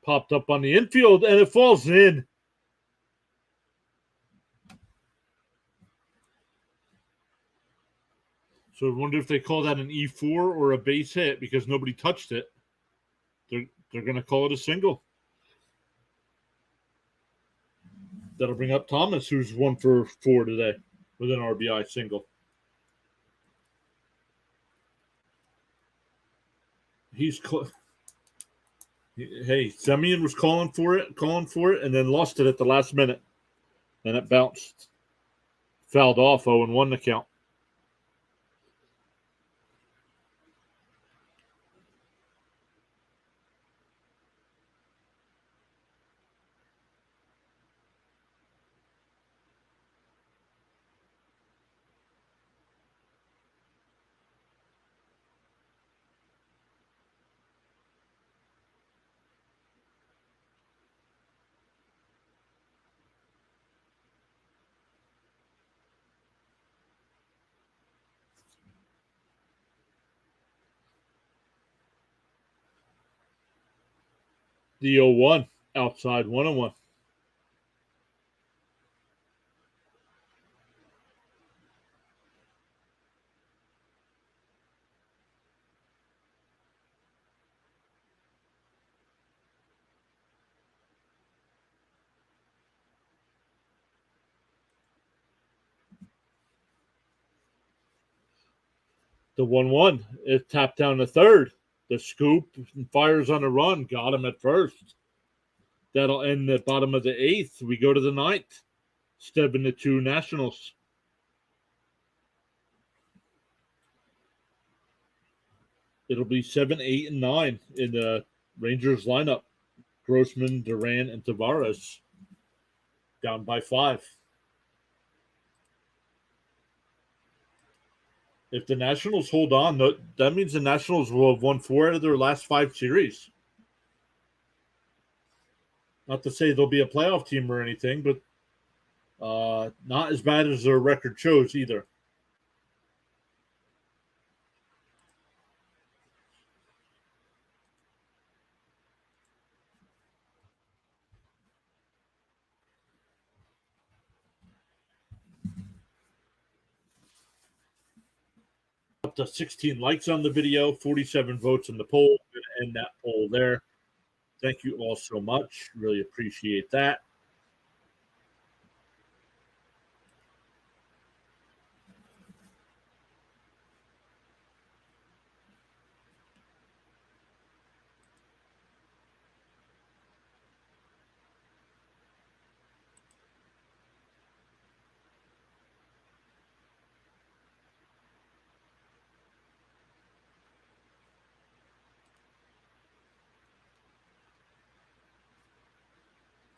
Popped up on the infield, and it falls in. So I wonder if they call that an E4 or a base hit because nobody touched it. They're going to call it a single. That'll bring up Thomas, who's 1 for 4 today with an RBI single. He's hey, Semyon was calling for it, and then lost it at the last minute, and it bounced, fouled off. 0-1 the count. The 0-1 outside 1-1. The 1-1. It tapped down the third. The scoop and fires on the run. Got him at first. That'll end the bottom of the eighth. We go to the ninth. Stebbing the two Nationals. It'll be 7, 8, and 9 in the Rangers lineup. Grossman, Duran, and Tavares down by 5. If the Nationals hold on, that means the Nationals will have won 4 out of their last 5 series. Not to say they'll be a playoff team or anything, but not as bad as their record shows either. Up to 16 likes on the video, 47 votes on the poll. I'm going to end that poll there. Thank you all so much. Really appreciate that.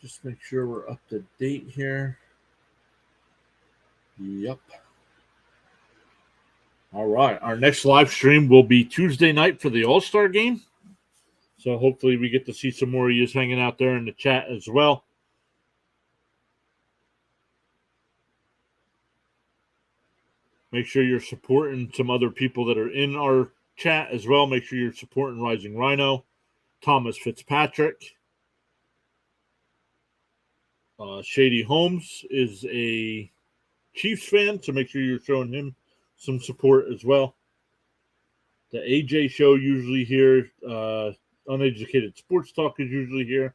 Just make sure we're up to date here. Yep. All right. Our next live stream will be Tuesday night for the All-Star game. So hopefully we get to see some more of you hanging out there in the chat as well. Make sure you're supporting some other people that are in our chat as well. Make sure you're supporting Rising Rhino, Thomas Fitzpatrick. Shady Holmes is a Chiefs fan, so make sure you're showing him some support as well. The AJ show usually here. Uneducated Sports Talk is usually here.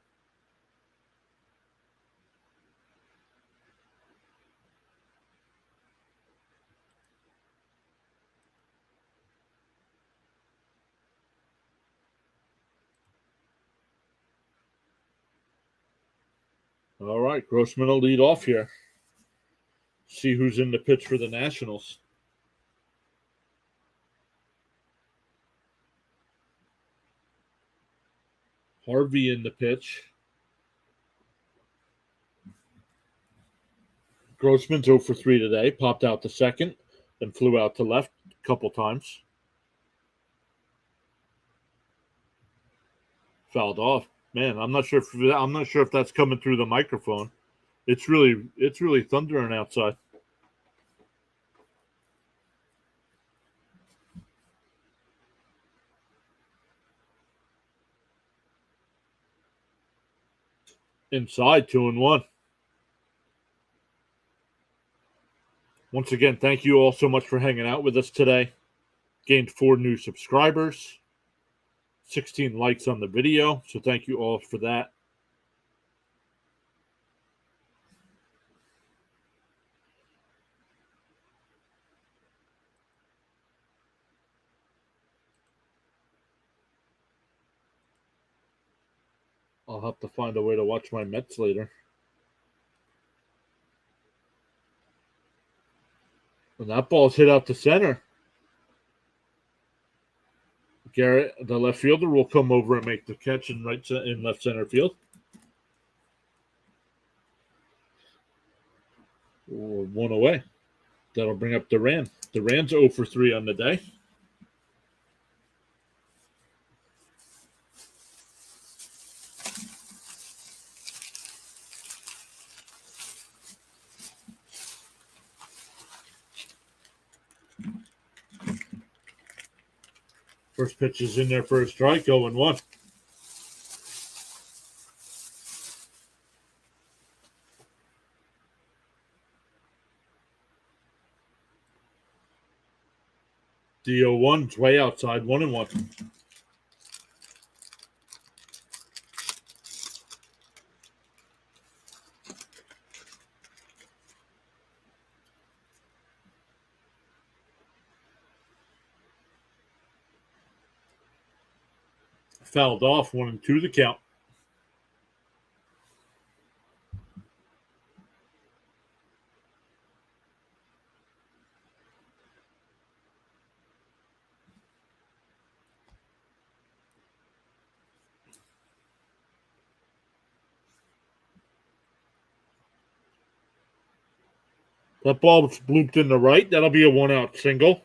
All right, Grossman will lead off here. See who's in the pitch for the Nationals. Harvey in the pitch. Grossman's 0 for 3 today. Popped out to second, then flew out to left a couple times. Fouled off. Man, I'm not sure if that's coming through the microphone. It's really thundering outside. Inside 2-1. Once again, thank you all so much for hanging out with us today. Gained 4 new subscribers, 16 likes on the video, so thank you all for that. I'll have to find a way to watch my Mets later. And that ball's hit out to center. Garrett, the left fielder, will come over and make the catch in left center field. One away. That'll bring up Duran. Duran's 0 for 3 on the day. First pitch is in there for a strike, 0-1. The 0-1's way outside, 1-1. Fouled off, 1-2 the count. That ball was blooped in the right. That'll be a 1-out single.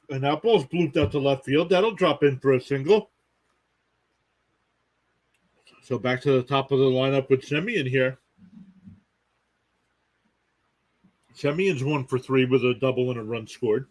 And that ball's blooped out to left field. That'll drop in for a single. So back to the top of the lineup with Semien here. Semien's 1 for 3 with a double and a run scored.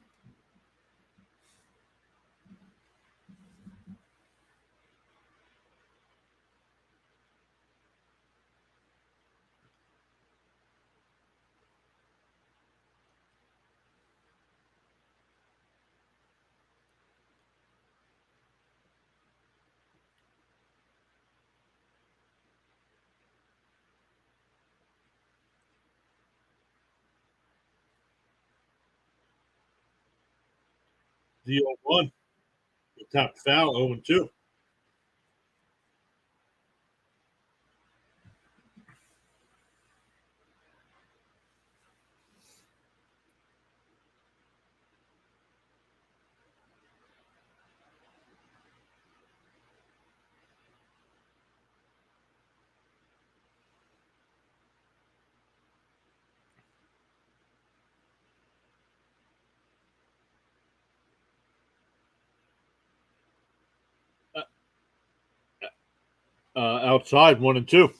The 0-1. The top foul, 0-2. Outside, 1-2.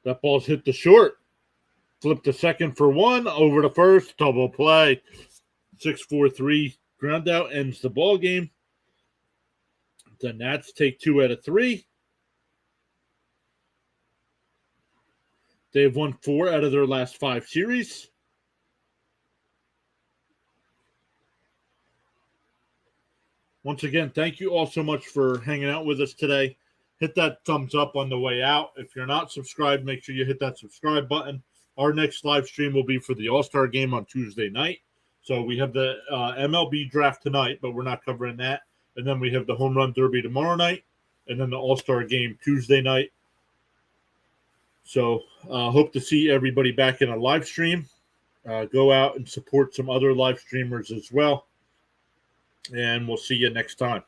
That ball's hit the short. Flip to second for 1. Over to first. Double play. 6-4-3 ground out ends the ball game. The Nats take 2 out of 3. They've won 4 out of their last 5 series. Once again, thank you all so much for hanging out with us today. Hit that thumbs up on the way out. If you're not subscribed, make sure you hit that subscribe button. Our next live stream will be for the All-Star game on Tuesday night. So we have the MLB draft tonight, but we're not covering that. And then we have the Home Run Derby tomorrow night, and then the All-Star game Tuesday night. So hope to see everybody back in a live stream. Go out and support some other live streamers as well. And we'll see you next time.